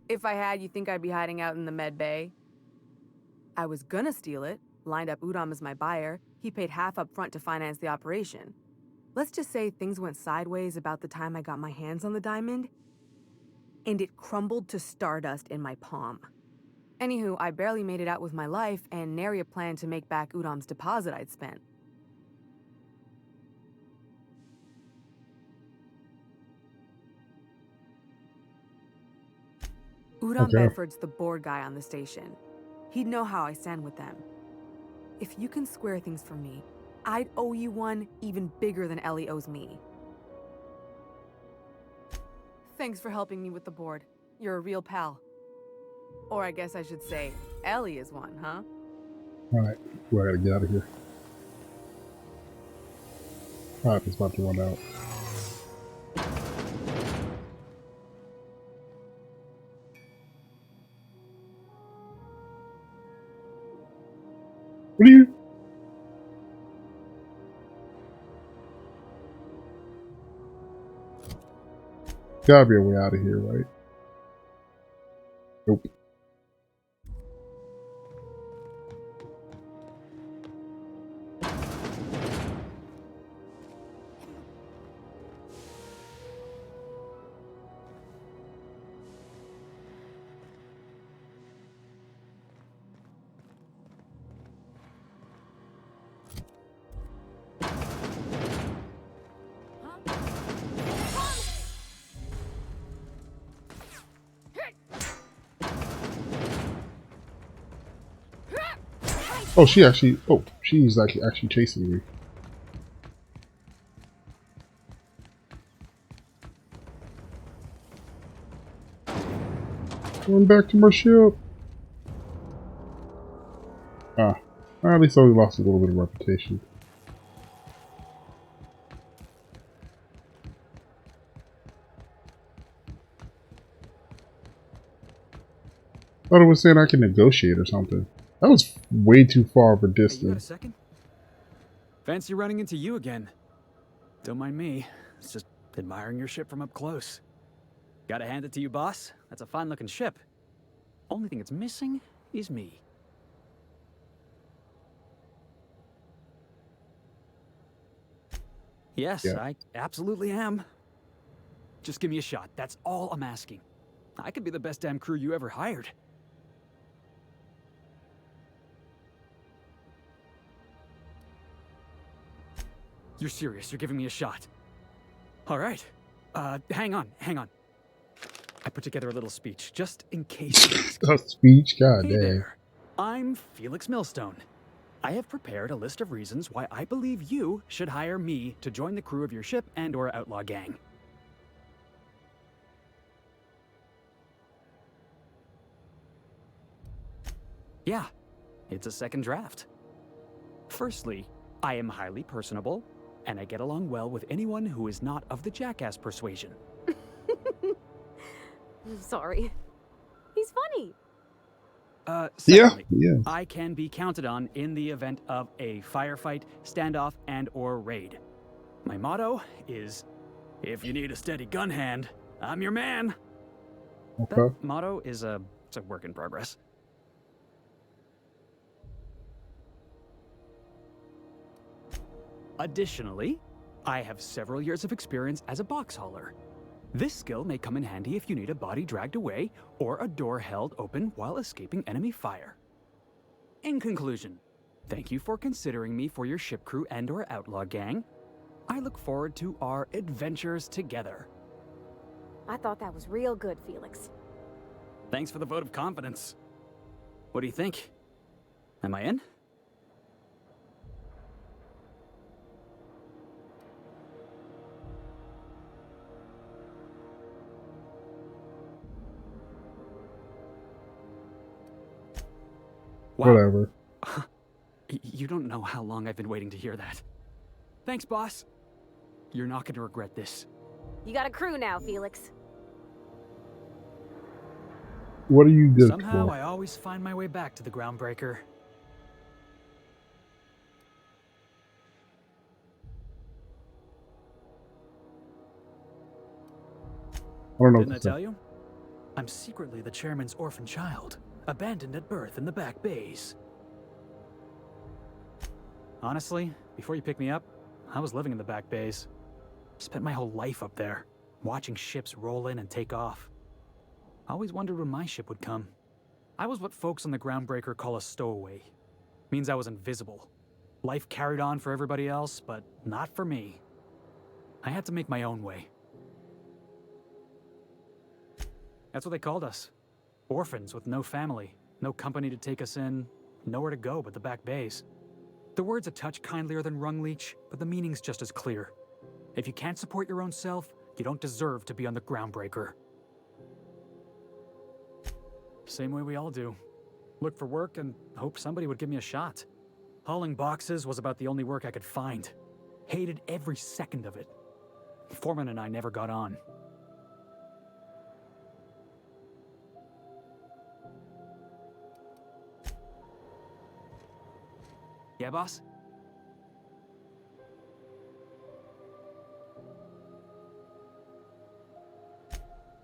If I had, you think I'd be hiding out in the med bay? I was gonna steal it, lined up Udom as my buyer. He paid half up front to finance the operation. Let's just say things went sideways about the time I got my hands on the diamond, and it crumbled to stardust in my palm. Anywho, I barely made it out with my life, and nary a plan to make back Udom's deposit I'd spent. Udom Okay. Bedford's the board guy on the station. He'd know how I stand with them. If you can square things for me, I'd owe you one even bigger than Ellie owes me. Thanks for helping me with the board. You're a real pal. Or I guess I should say, Ellie is one, huh? Alright. Well, I gotta get out of here. Alright, it's about to run out. What are you? Gotta be a way out of here, right? Nope. Oh, she's like actually chasing me. Going back to my ship. Ah, at least I only lost a little bit of reputation. Thought it was saying I can negotiate or something. That was way too far of a Hey, you got a distance. second? Fancy running into you again. Don't mind me. It's just admiring your ship from up close. Gotta hand it to you, boss. That's a fine-looking ship. Only thing it's missing is me. Yes, Yeah. I absolutely am. Just give me a shot. That's all I'm asking. I could be the best damn crew you ever hired. You're serious? You're giving me a shot? All right. Hang on. I put together a little speech, just in case you ask. A speech? God Hey dang. there. I'm Felix Millstone. I have prepared a list of reasons why I believe you should hire me to join the crew of your ship and/or outlaw gang. Yeah, it's a second draft. Firstly, I am highly personable, and I get along well with anyone who is not of the jackass persuasion. Sorry. He's funny. Secondly, Yeah. I can be counted on in the event of a firefight, standoff, and/or raid. My motto is, if you need a steady gun hand, I'm your man. Okay. That motto is it's a work in progress. Additionally, I have several years of experience as a box hauler. This skill may come in handy if you need a body dragged away or a door held open while escaping enemy fire. In conclusion, thank you for considering me for your ship crew and/or outlaw gang. I look forward to our adventures together. I thought that was real good, Felix. Thanks for the vote of confidence. What do you think? Am I in? Wow. Whatever. You don't know how long I've been waiting to hear that. Thanks, boss. You're not going to regret this. You got a crew now, Felix. What are you good Somehow, for? I always find my way back to the groundbreaker. I don't know Didn't what I to say. tell you? I'm secretly the chairman's orphan child, abandoned at birth in the back bays. Honestly, before you picked me up, I was living in the back bays. Spent my whole life up there, watching ships roll in and take off. Always wondered when my ship would come. I was what folks on the groundbreaker call a stowaway. Means I was invisible. Life carried on for everybody else, but not for me. I had to make my own way. That's what they called us. Orphans with no family, no company to take us in, nowhere to go but the back bays. The word's a touch kindlier than rung leech, but the meaning's just as clear. If you can't support your own self, you don't deserve to be on the groundbreaker. Same way we all do. Look for work and hope somebody would give me a shot. Hauling boxes was about the only work I could find. Hated every second of it. Foreman and I never got on. Yeah, boss?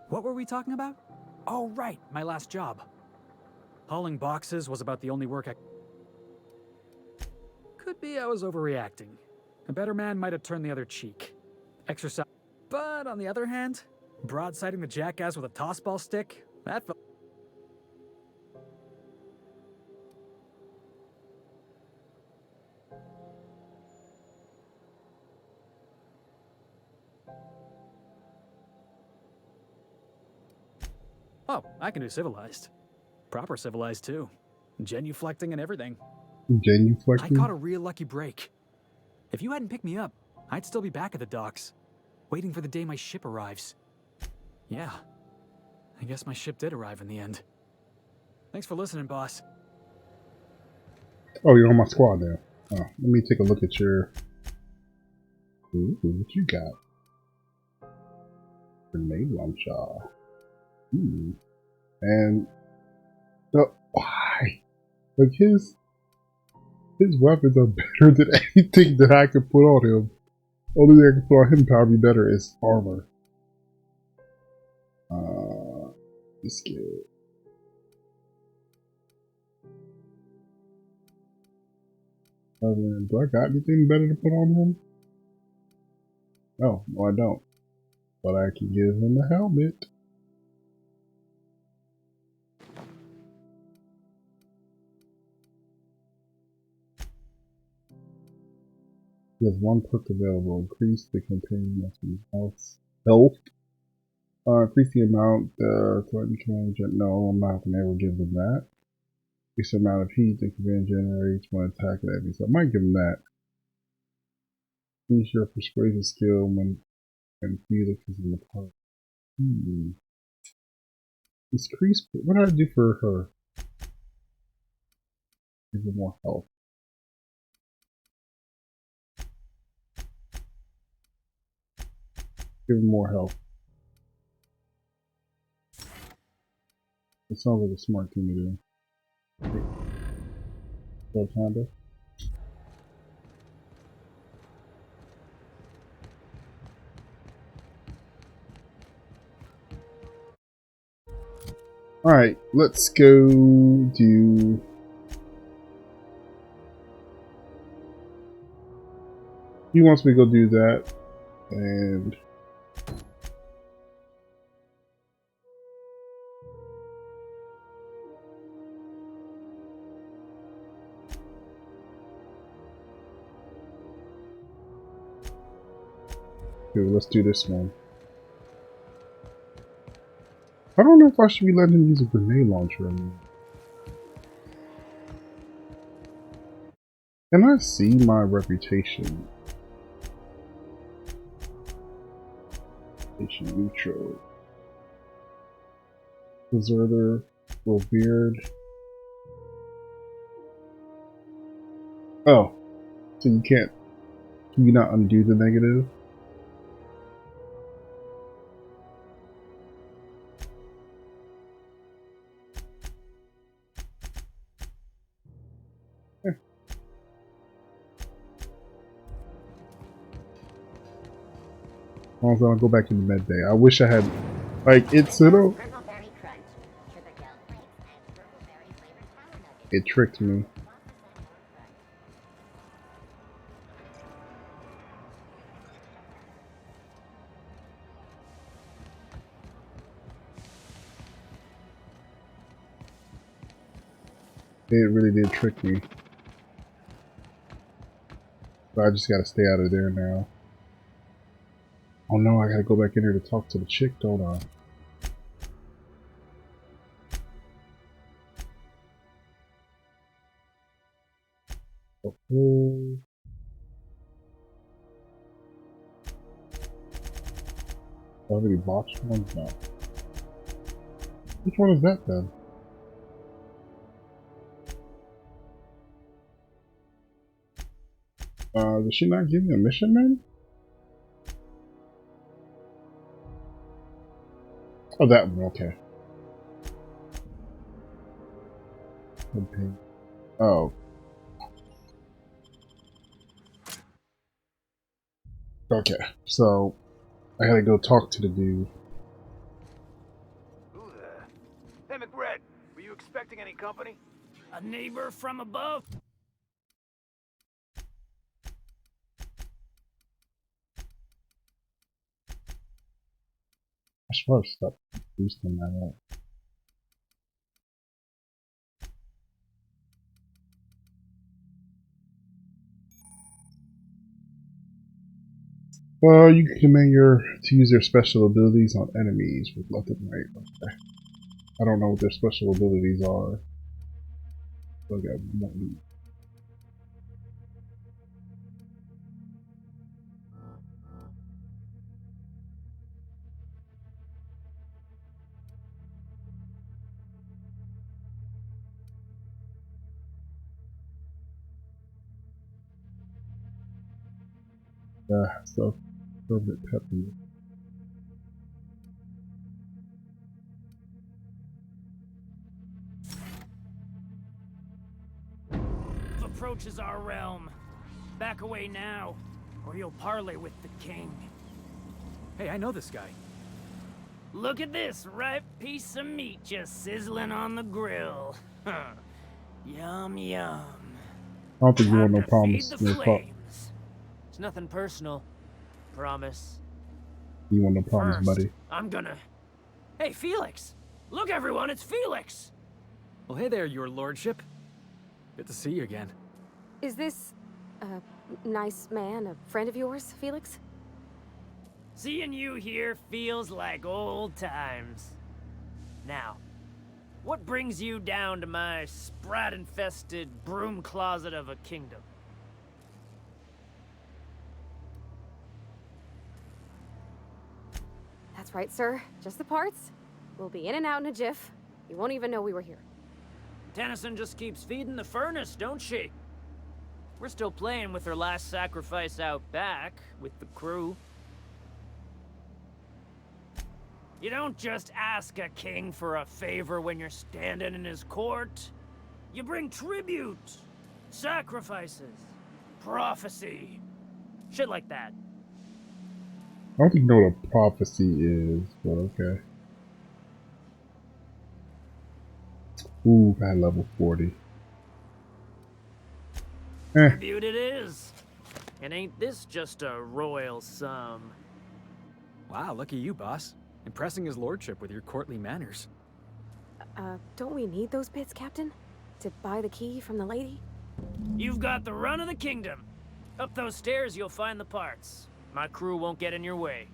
What were we talking about? Oh, right, my last job. Hauling boxes was about the only work I... Could be I was overreacting. A better man might have turned the other cheek. Exercise... But on the other hand, broadsiding the jackass with a tossball stick, that felt... Oh, I can do civilized. Proper civilized, too. Genuflecting and everything. I caught a real lucky break. If you hadn't picked me up, I'd still be back at the docks, waiting for the day my ship arrives. Yeah, I guess my ship did arrive in the end. Thanks for listening, boss. Oh, you're on my squad now. Oh, let me take a look at your... Ooh, what you got? Grenade launcher. And... why? Like his weapons are better than anything that I could put on him. Only thing I can put on him probably better is armor. This good. Do I got anything better to put on him? No, I don't. But I can give him a helmet. There's one perk available. Increase the companion health. Increase the amount threatened command gen. No, I'm not gonna ever give them that. Increase the amount of heat the command generates when attacking enemies. So I might give them that. Increase your persuasion skill when Felix is in the park. Increase. What did I do for her? Give her more health. Give her more health. It sounds like a smart thing to do. So kinda. Alright, let's go do... He wants me to go do that, and... Okay, let's do this one. I don't know if I should be letting him use a grenade launcher anymore. Can I see my reputation? Reputation neutral. Deserter, beard. Oh, so you can't. Can you not undo the negative? As long as I don't go back into med bay. I wish I had, like, it's little. It tricked me. It really did trick me. But I just gotta stay out of there now. Oh no, I gotta go back in there to talk to the chick, don't I? Okay. Already botched one? No. Which one is that then? Did she not give me a mission then? Oh, that one, okay. Okay. Oh. Okay, so I gotta go talk to the dude. Who the? Hey, McBride, were you expecting any company? A neighbor from above? I should probably stop boosting that up. Well, you can command to use their special abilities on enemies with left and right. Okay. I don't know what their special abilities are. So I got one. So a little bit peppy. Approaches our realm. Back away now, or you'll parley with the king. Hey, I know this guy. Look at this ripe piece of meat just sizzling on the grill. Yum, yum. I don't think you want no Time to problems. feed the flames. It's nothing personal. Promise. You want no problems, First, buddy. I'm gonna... Hey, Felix! Look, everyone, it's Felix! Well, hey there, your lordship. Good to see you again. Is this Nice man, a friend of yours, Felix? Seeing you here feels like old times. Now, what brings you down to my sprat-infested broom closet of a kingdom? That's right, sir. Just the parts. We'll be in and out in a jiff. You won't even know we were here. Tennyson just keeps feeding the furnace, don't she? We're still playing with her last sacrifice out back, with the crew. You don't just ask a king for a favor when you're standing in his court. You bring tribute, sacrifices, prophecy, shit like that. I don't even know what a prophecy is, but okay. Ooh, at level 40. Tribute it is. And ain't this just a royal sum? Wow, look at you, boss. Impressing his lordship with your courtly manners. Don't we need those bits, Captain? To buy the key from the lady? You've got the run of the kingdom. Up those stairs, you'll find the parts. My crew won't get in your way.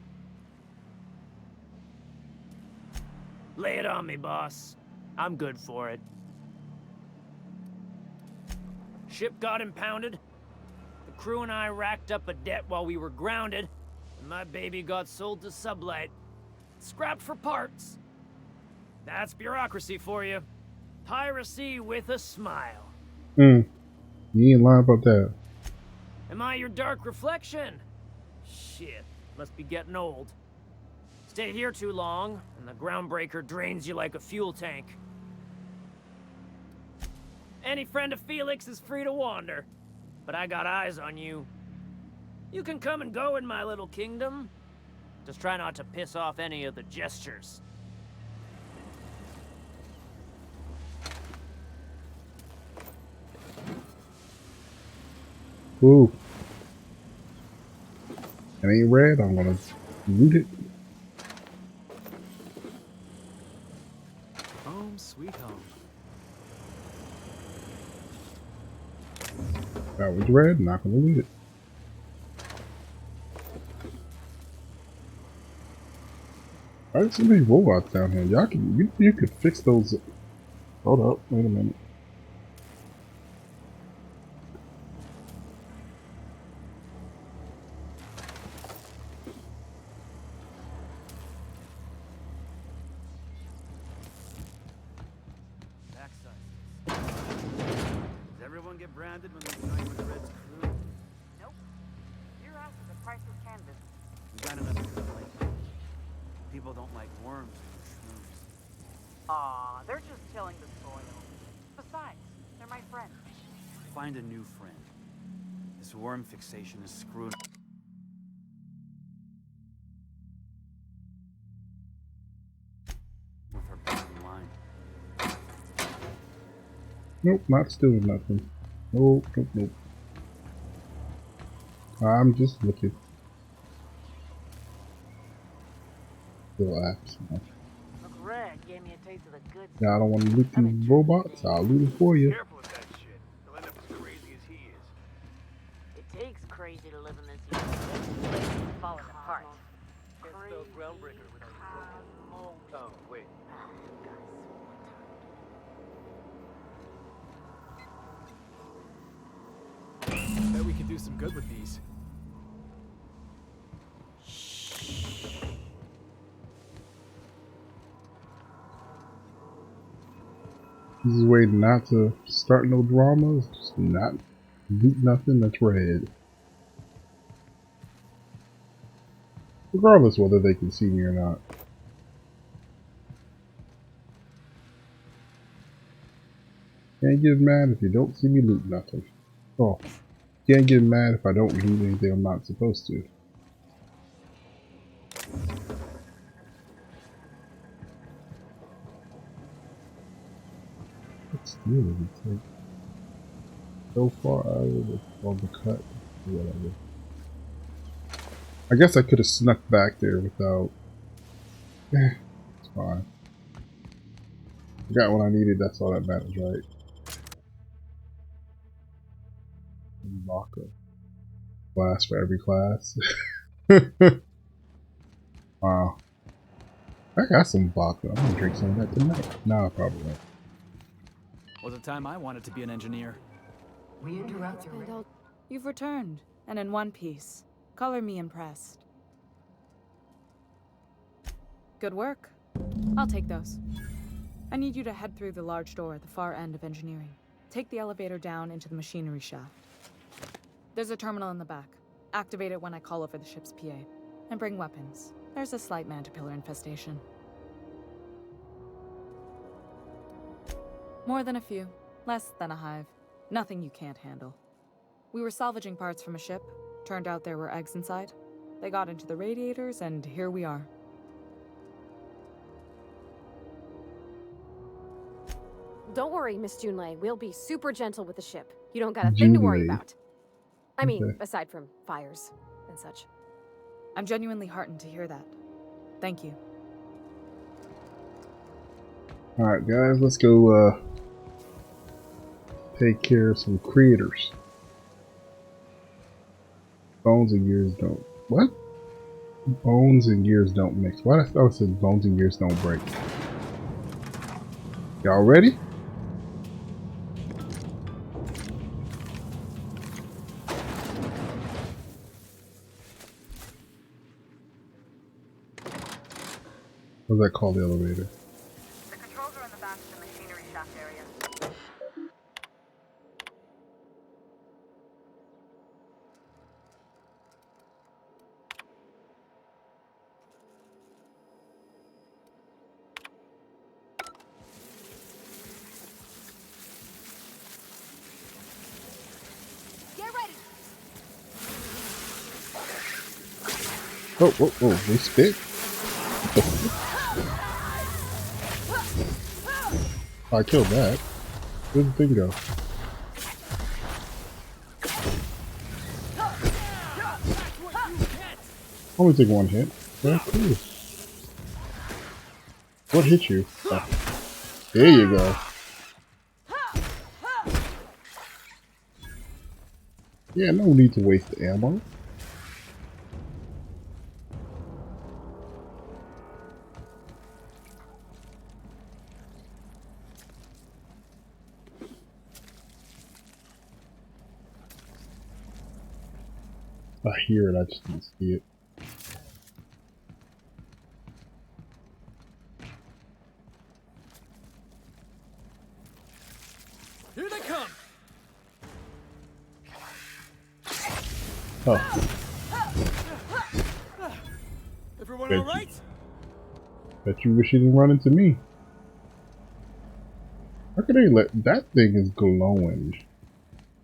Lay it on me, boss. I'm good for it. Ship got impounded. The crew and I racked up a debt while we were grounded, and my baby got sold to Sublight. Scrapped for parts. That's bureaucracy for you. Piracy with a smile. You ain't lying about that. Am I your dark reflection? Shit, must be getting old. Stay here too long, and the groundbreaker drains you like a fuel tank. Any friend of Felix is free to wander, but I got eyes on you. You can come and go in my little kingdom. Just try not to piss off any of the gestures. Ooh. It ain't red, I'm gonna loot it. Home sweet home. That was red, not gonna loot it. I got so many robots down here. Y'all can you could fix those. Hold up, wait a minute. Does everyone get branded when they join with Red's crew? Nope. Your ass is a priceless canvas. We got another complaint. People don't like worms or shrooms. Aw, they're just tilling the soil. Besides, they're my friends. Find a new friend. This worm fixation is screwing. With her bottom line. Nope, not stealing nothing. Nope, nope, nope. I'm just looking. Still apps. Uncle Red gave me a taste of the good Yeah, I don't want to loot these robots. I'll loot it for you. Careful with that shit. He'll end up as crazy as he is. It takes crazy to live in this universe. This place is falling apart. Can't spell groundbreaker without oh, wait. Bet we could do some good with these. This is a way not to start no dramas. Just not loot nothing that's red. Regardless whether they can see me or not. Can't get mad if you don't see me loot nothing. Oh, can't get mad if I don't loot anything I'm not supposed to. It's really like so far out of the cut, whatever. I guess I could have snuck back there without. It's fine. I got what I needed. That's all that matters, right? vodka. Glass for every class. Wow. I got some vodka. I'm gonna drink some of that tonight. No, I probably won't. Was a time I wanted to be an engineer. We interrupt your... You've returned, and in one piece. Color me impressed. Good work. I'll take those. I need you to head through the large door at the far end of engineering. Take the elevator down into the machinery shaft. There's a terminal in the back. Activate it when I call over the ship's PA. And bring weapons. There's a slight mantipillar infestation. More than a few. Less than a hive. Nothing you can't handle. We were salvaging parts from a ship. Turned out there were eggs inside. They got into the radiators, and here we are. Don't worry, Miss Junlei. We'll be super gentle with the ship. You don't got a thing to worry about. I mean, aside from fires and such. I'm genuinely heartened to hear that. Thank you. Alright, guys, let's go take care of some critters. Bones and gears don't. What? Bones and gears don't mix. Why did I thought it said bones and gears don't break? Y'all ready? What's that called, the elevator? The controls are in the back of the machinery shaft area. Get ready. Oh, they spit? I killed that. Where'd the thing go? Only take one hit. Yeah, cool. What hit you? Oh. There you go. Yeah, no need to waste the ammo. I hear it, I just didn't see it. Here they come. Oh. Everyone all right? Bet you wish you didn't run into me. How could they let that thing is glowing?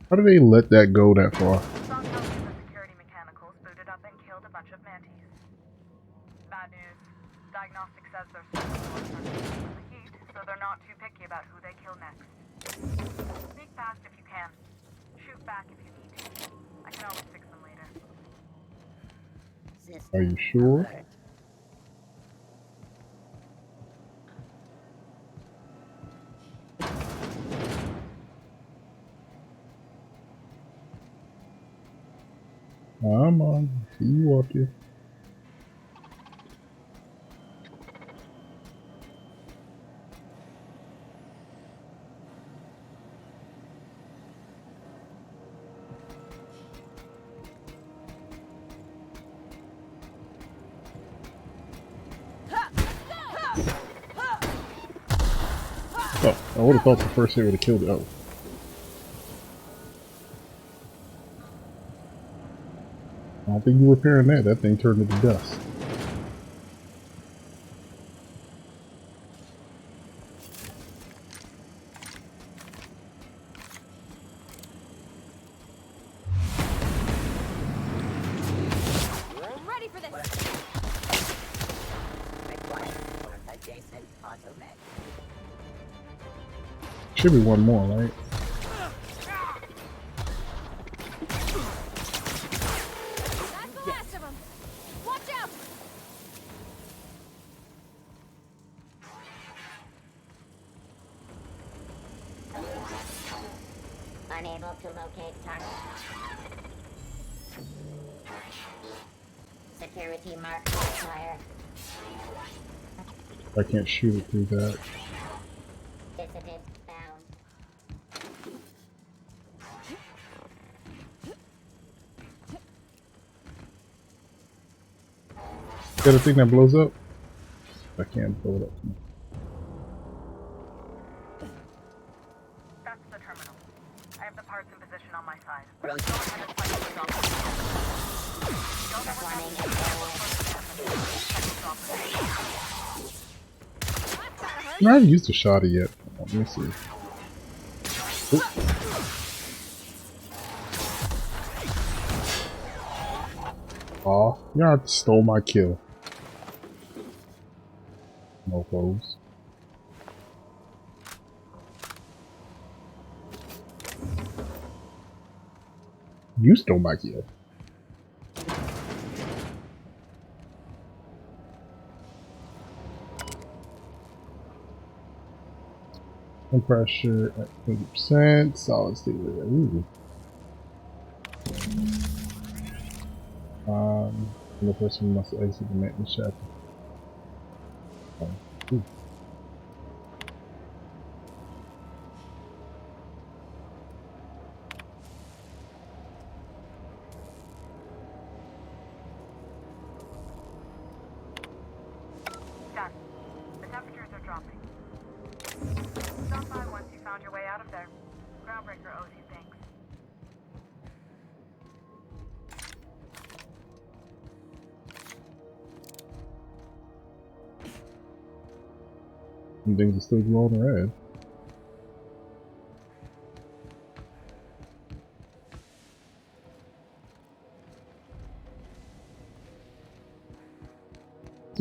How do they let that go that far? Some helpers and security mechanicals booted up and killed a bunch of mantis. Bad news. Diagnostic says their surface are with the heat, so they're not too picky about who they kill next. Sneak past if you can. Shoot back if you need to. I can always fix them later. Are you sure? Come on, see you walking. Oh, I would have thought the first hit would have killed it. Oh. I don't think you're repairing that. That thing turned into dust. I'm ready for this. Should be one more, right? That's the last of them. Watch out. Unable to locate target. Security mark required. I can't shoot it through that. Dissident found. Got a thing that blows up? I can't blow it up. That's the terminal. I have the parts in position on my side. I haven't used a shotty yet. Let me see. Aw, y'all stole my kill. Mofos. You stole my kill. Pressure at 20%. Solid state. Ooh. The person must exit the maintenance shaft. Ooh. Done. The temperatures are dropping. Stop by once you found your way out of there. Groundbreaker owes you thanks. Some things are still glowing red.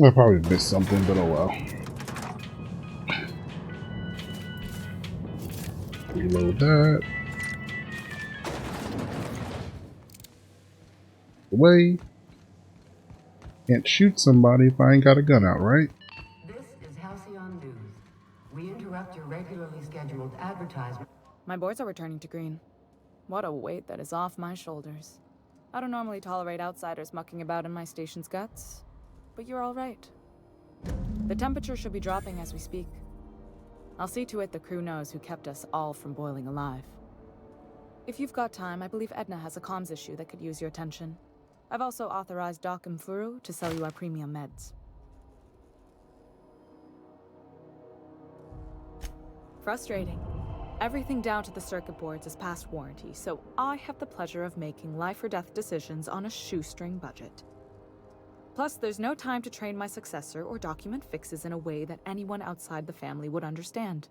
I probably missed something, but oh well. Reload that. Away. Can't shoot somebody if I ain't got a gun out, right? This is Halcyon News. We interrupt your regularly scheduled advertisement. My boards are returning to green. What a weight that is off my shoulders. I don't normally tolerate outsiders mucking about in my station's guts, but you're all right. The temperature should be dropping as we speak. I'll see to it the crew knows who kept us all from boiling alive. If you've got time, I believe Edna has a comms issue that could use your attention. I've also authorized Doc and Furu to sell you our premium meds. Frustrating. Everything down to the circuit boards is past warranty, so I have the pleasure of making life or death decisions on a shoestring budget. Plus, there's no time to train my successor or document fixes in a way that anyone outside the family would understand.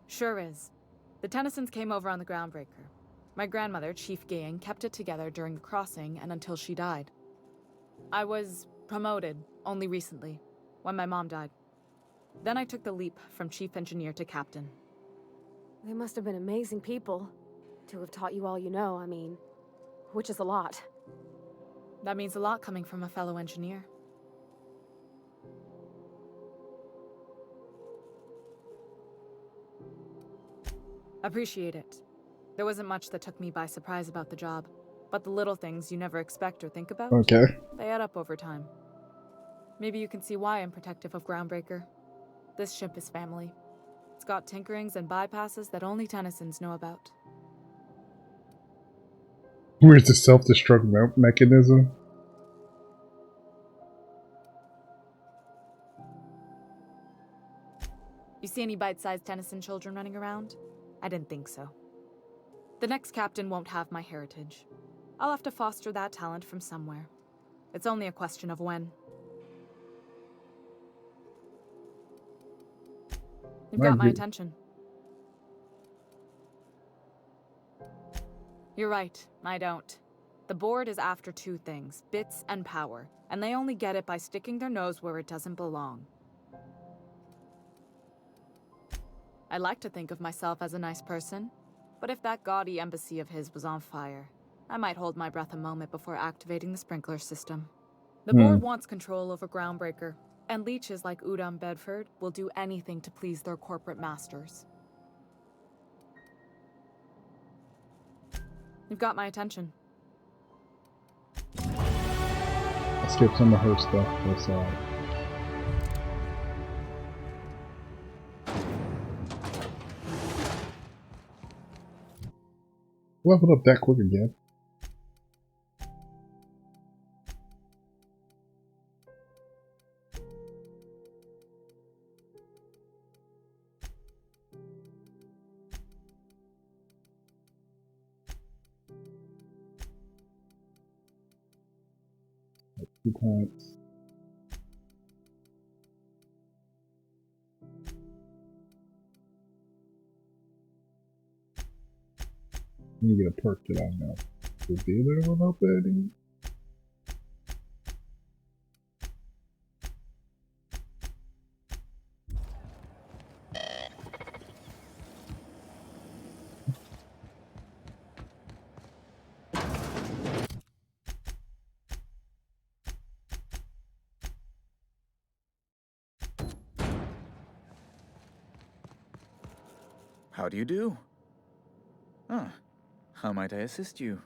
Sure is. The Tennysons came over on the groundbreaker. My grandmother, Chief Gang, kept it together during the crossing and until she died. I was promoted only recently, when my mom died. Then I took the leap from chief engineer to captain. They must have been amazing people to have taught you all you know, I mean, which is a lot. That means a lot coming from a fellow engineer. Appreciate it. There wasn't much that took me by surprise about the job, but the little things you never expect or think about, okay, they add up over time. Maybe you can see why I'm protective of Groundbreaker. This ship is family. It's got tinkerings and bypasses that only Tennysons know about. Where's the self-destruct mechanism? You see any bite-sized Tennyson children running around? I didn't think so. The next captain won't have my heritage. I'll have to foster that talent from somewhere. It's only a question of when. You've got my attention. You're right, I don't. The board is after two things, bits and power, and they only get it by sticking their nose where it doesn't belong. I like to think of myself as a nice person, but if that gaudy embassy of his was on fire, I might hold my breath a moment before activating the sprinkler system. The board wants control over Groundbreaker, And leeches like Udom Bedford will do anything to please their corporate masters. You've got my attention. I skipped some of her stuff for a side. Leveled up that quick again. Like 2 points. Let me get a perk that I know. The dealer will help Eddie. How do you do? Ah, how might I assist you?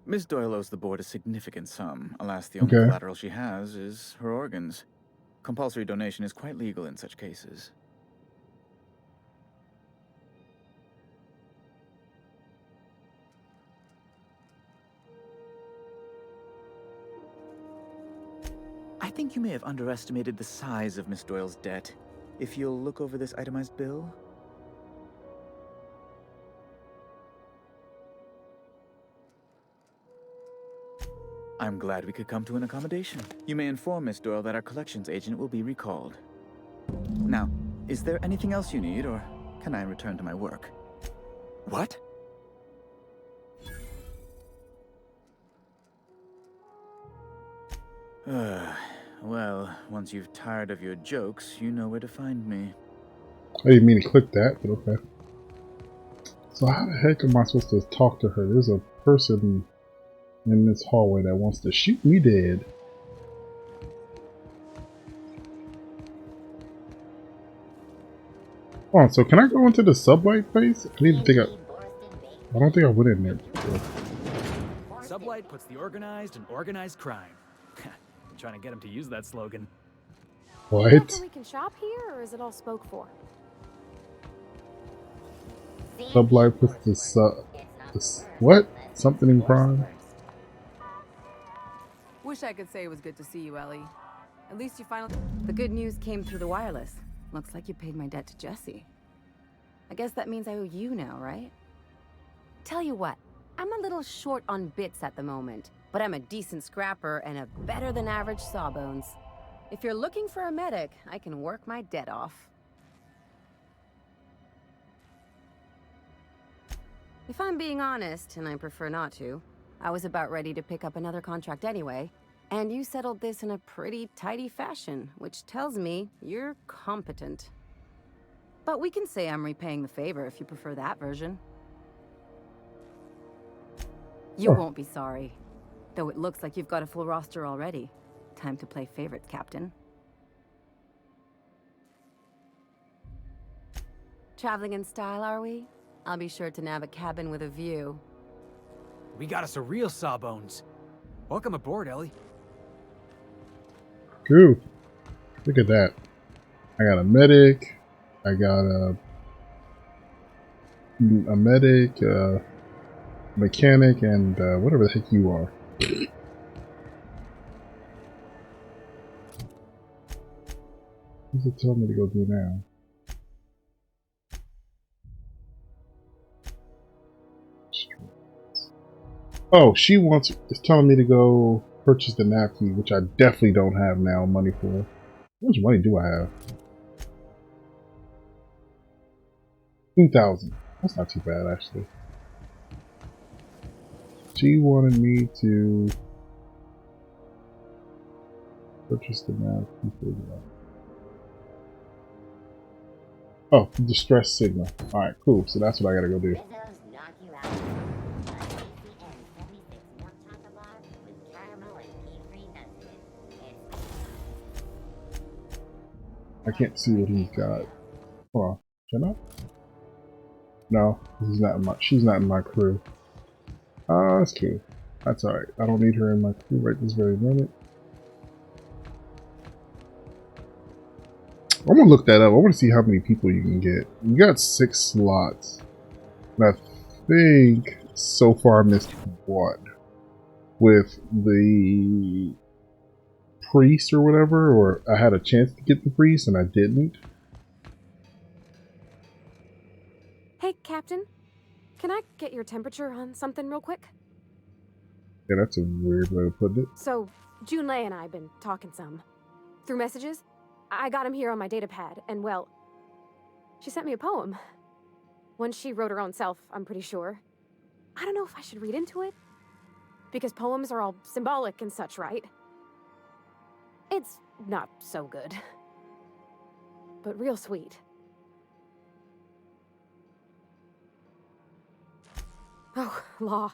Miss Doyle owes the board a significant sum. Alas, the only Okay. collateral she has is her organs. Compulsory donation is quite legal in such cases. I think you may have underestimated the size of Miss Doyle's debt. If you'll look over this itemized bill. I'm glad we could come to an accommodation. You may inform Miss Doyle that our collections agent will be recalled. Now, is there anything else you need, or can I return to my work? What? Well, once you've tired of your jokes, you know where to find me. I didn't mean to click that, but okay. So how the heck am I supposed to talk to her? There's a person in this hallway that wants to shoot me dead. Oh, so can I go into the sublight place? I don't think I went in there before. Sublight puts the organized in organized crime. I'm trying to get him to use that slogan. What? You reckon we can shop here, or is it all spoke for? Sublight puts the what? Something in crime? Wish I could say it was good to see you, Ellie. At least you finally... The good news came through the wireless. Looks like you paid my debt to Jesse. I guess that means I owe you now, right? Tell you what, I'm a little short on bits at the moment, but I'm a decent scrapper and a better-than-average sawbones. If you're looking for a medic, I can work my debt off. If I'm being honest, and I prefer not to, I was about ready to pick up another contract anyway, and you settled this in a pretty tidy fashion, which tells me you're competent. But we can say I'm repaying the favor if you prefer that version. You won't be sorry. Though it looks like you've got a full roster already. Time to play favorites, Captain. Traveling in style, are we? I'll be sure to nab a cabin with a view. We got us a real sawbones. Welcome aboard, Ellie. Cool. Look at that. I got a medic. I got a medic, mechanic, and whatever the heck you are. What's it telling me to go do now? Oh, it's telling me to go purchase the napkin, which I definitely don't have now money for. How much money do I have? 2,000. That's not too bad, actually. She wanted me to purchase the napkin. Oh, distress signal. Alright, cool. So that's what I gotta go do. I can't see what he's got. Hold on. Can I? No, he's not in my. She's not in my crew. That's cool. That's alright. I don't need her in my crew right this very minute. I'm gonna look that up. I want to see how many people you can get. You got 6 slots. And I think so far I missed one with the priest or whatever, or I had a chance to get the priest and I didn't. Hey, Captain. Can I get your temperature on something real quick? Yeah, that's a weird way to put it. So, Junlei and I have been talking some. Through messages. I got him here on my datapad, and well, she sent me a poem. One she wrote her own self, I'm pretty sure. I don't know if I should read into it. Because poems are all symbolic and such, right? It's not so good. But real sweet. Oh, law.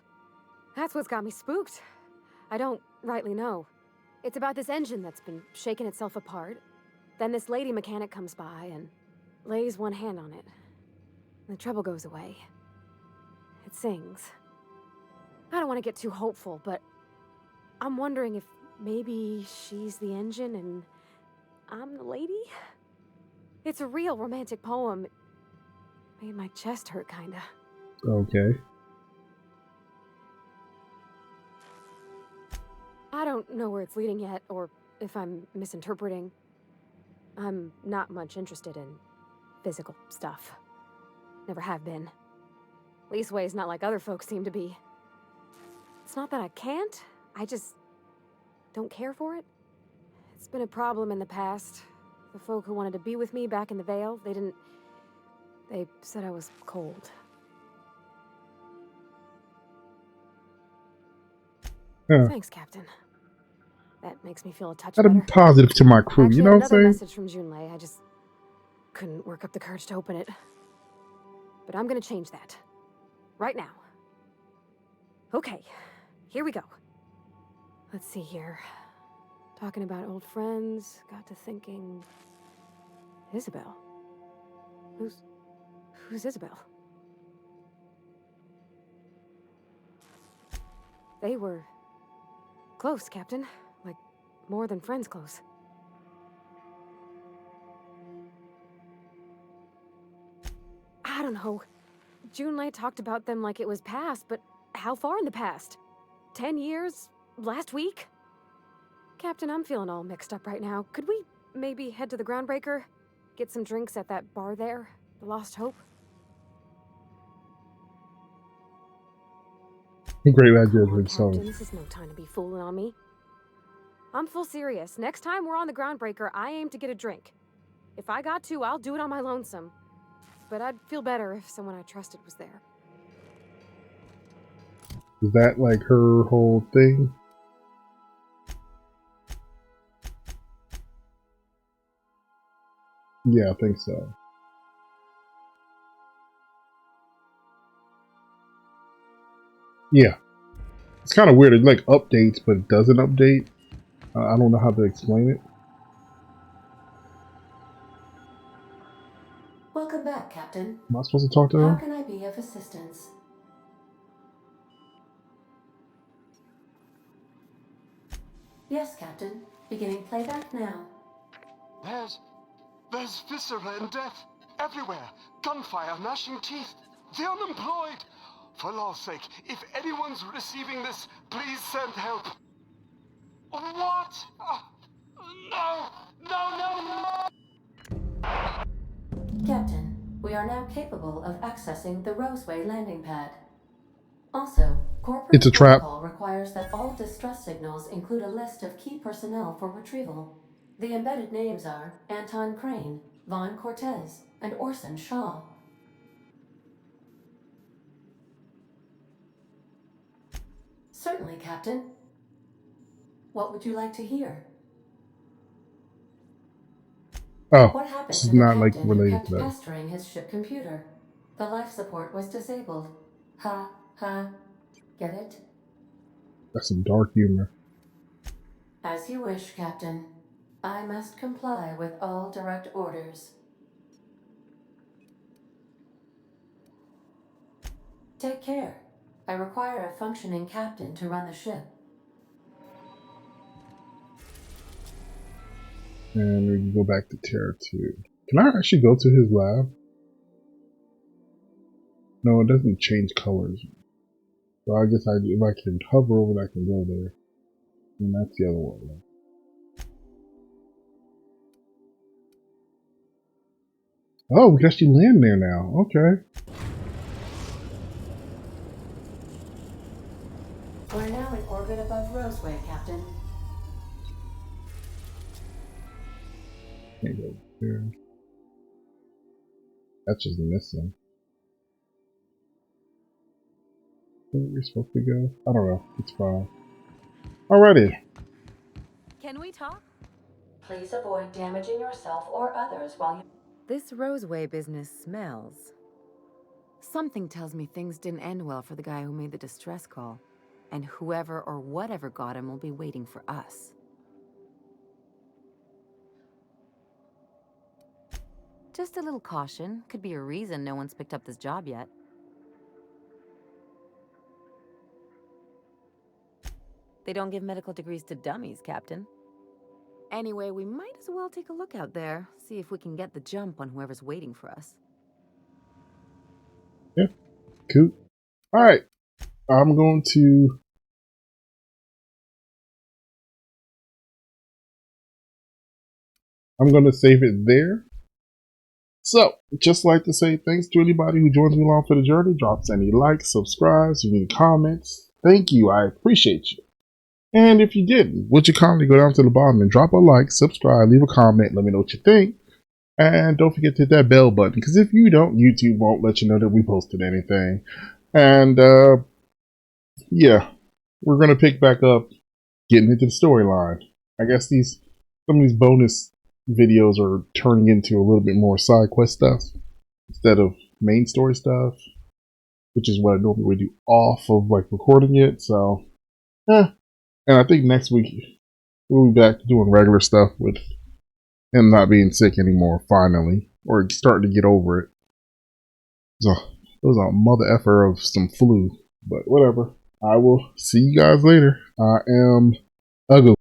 That's what's got me spooked. I don't rightly know. It's about this engine that's been shaking itself apart. Then this lady mechanic comes by and lays one hand on it. The trouble goes away. It sings. I don't want to get too hopeful, but I'm wondering if maybe she's the engine and I'm the lady? It's a real romantic poem. It made my chest hurt, kinda. Okay. I don't know where it's leading yet, or if I'm misinterpreting. I'm not much interested in physical stuff. Never have been. Leastways, not like other folks seem to be. It's not that I can't, I just don't care for it. It's been a problem in the past. The folk who wanted to be with me back in the Vale, they said I was cold. Yeah. Thanks, Captain. That makes me feel a touch Gotta better. be positive to my crew, Actually, you know had what I'm another saying? message from Junlei. I just couldn't work up the courage to open it. But I'm gonna change that. Right now. Okay, here we go. Let's see here. Talking about old friends, got to thinking... Isabel? Who's Isabel? They were... close, Captain. Like, more than friends close. I don't know. Junlei talked about them like it was past, but how far in the past? 10 years? Last week? Captain, I'm feeling all mixed up right now. Could we maybe head to the groundbreaker? Get some drinks at that bar there? The Lost Hope? Great idea Come of on, himself. Captain. This is no time to be fooling on me. I'm full serious. Next time we're on the groundbreaker, I aim to get a drink. If I got to, I'll do it on my lonesome. But I'd feel better if someone I trusted was there. Is that like her whole thing? Yeah, I think so. Yeah. It's kind of weird. It like updates, but it doesn't update. I don't know how to explain it. Welcome back, Captain. Am I supposed to talk to How her? can I be of assistance? Yes, Captain. Beginning playback now. There's viscera and death everywhere. Gunfire, gnashing teeth. The unemployed. For law's sake, if anyone's receiving this, please send help. What? No! No, no, no! Captain, we are now capable of accessing the Roseway landing pad. Also, corporate It's a trap. protocol requires that all distress signals include a list of key personnel for retrieval. The embedded names are Anton Crane, Vaughn Cortez, and Orson Shaw. Certainly, Captain. What would you like to hear? Oh, What happened this to is the not like captain who related to kept that. pestering his ship computer? The life support was disabled. Ha, ha. Get it? That's some dark humor. As you wish, Captain. I must comply with all direct orders. Take care. I require a functioning captain to run the ship. And we can go back to Terra 2. Can I actually go to his lab? No, it doesn't change colors. So I guess if I can hover over it, I can go there. And that's the other one. Oh, we can actually land there now. Okay. We're now in orbit above Roseway, Captain. Can't go there. That's just missing. Where are we supposed to go? I don't know. It's fine. Alrighty. Can we talk? Please avoid damaging yourself or others while you... This Roseway business smells. Something tells me things didn't end well for the guy who made the distress call. And whoever or whatever got him will be waiting for us. Just a little caution. Could be a reason no one's picked up this job yet. They don't give medical degrees to dummies, Captain. Anyway, we might as well take a look out there, see if we can get the jump on whoever's waiting for us. Yeah. Cool. Alright. I'm going to... save it there. So, just like to say thanks to anybody who joins me along for the journey, drops any likes, subscribes, any comments. Thank you. I appreciate you. And if you didn't, would you kindly go down to the bottom and drop a like, subscribe, leave a comment, let me know what you think. And don't forget to hit that bell button, because if you don't, YouTube won't let you know that we posted anything. And, yeah, we're going to pick back up getting into the storyline. I guess some of these bonus videos are turning into a little bit more side quest stuff instead of main story stuff, which is what I normally would do off of like recording it. So, and I think next week we'll be back to doing regular stuff with him not being sick anymore, finally, or starting to get over it. So it was a mother effer of some flu, but whatever. I will see you guys later. I am Ugly.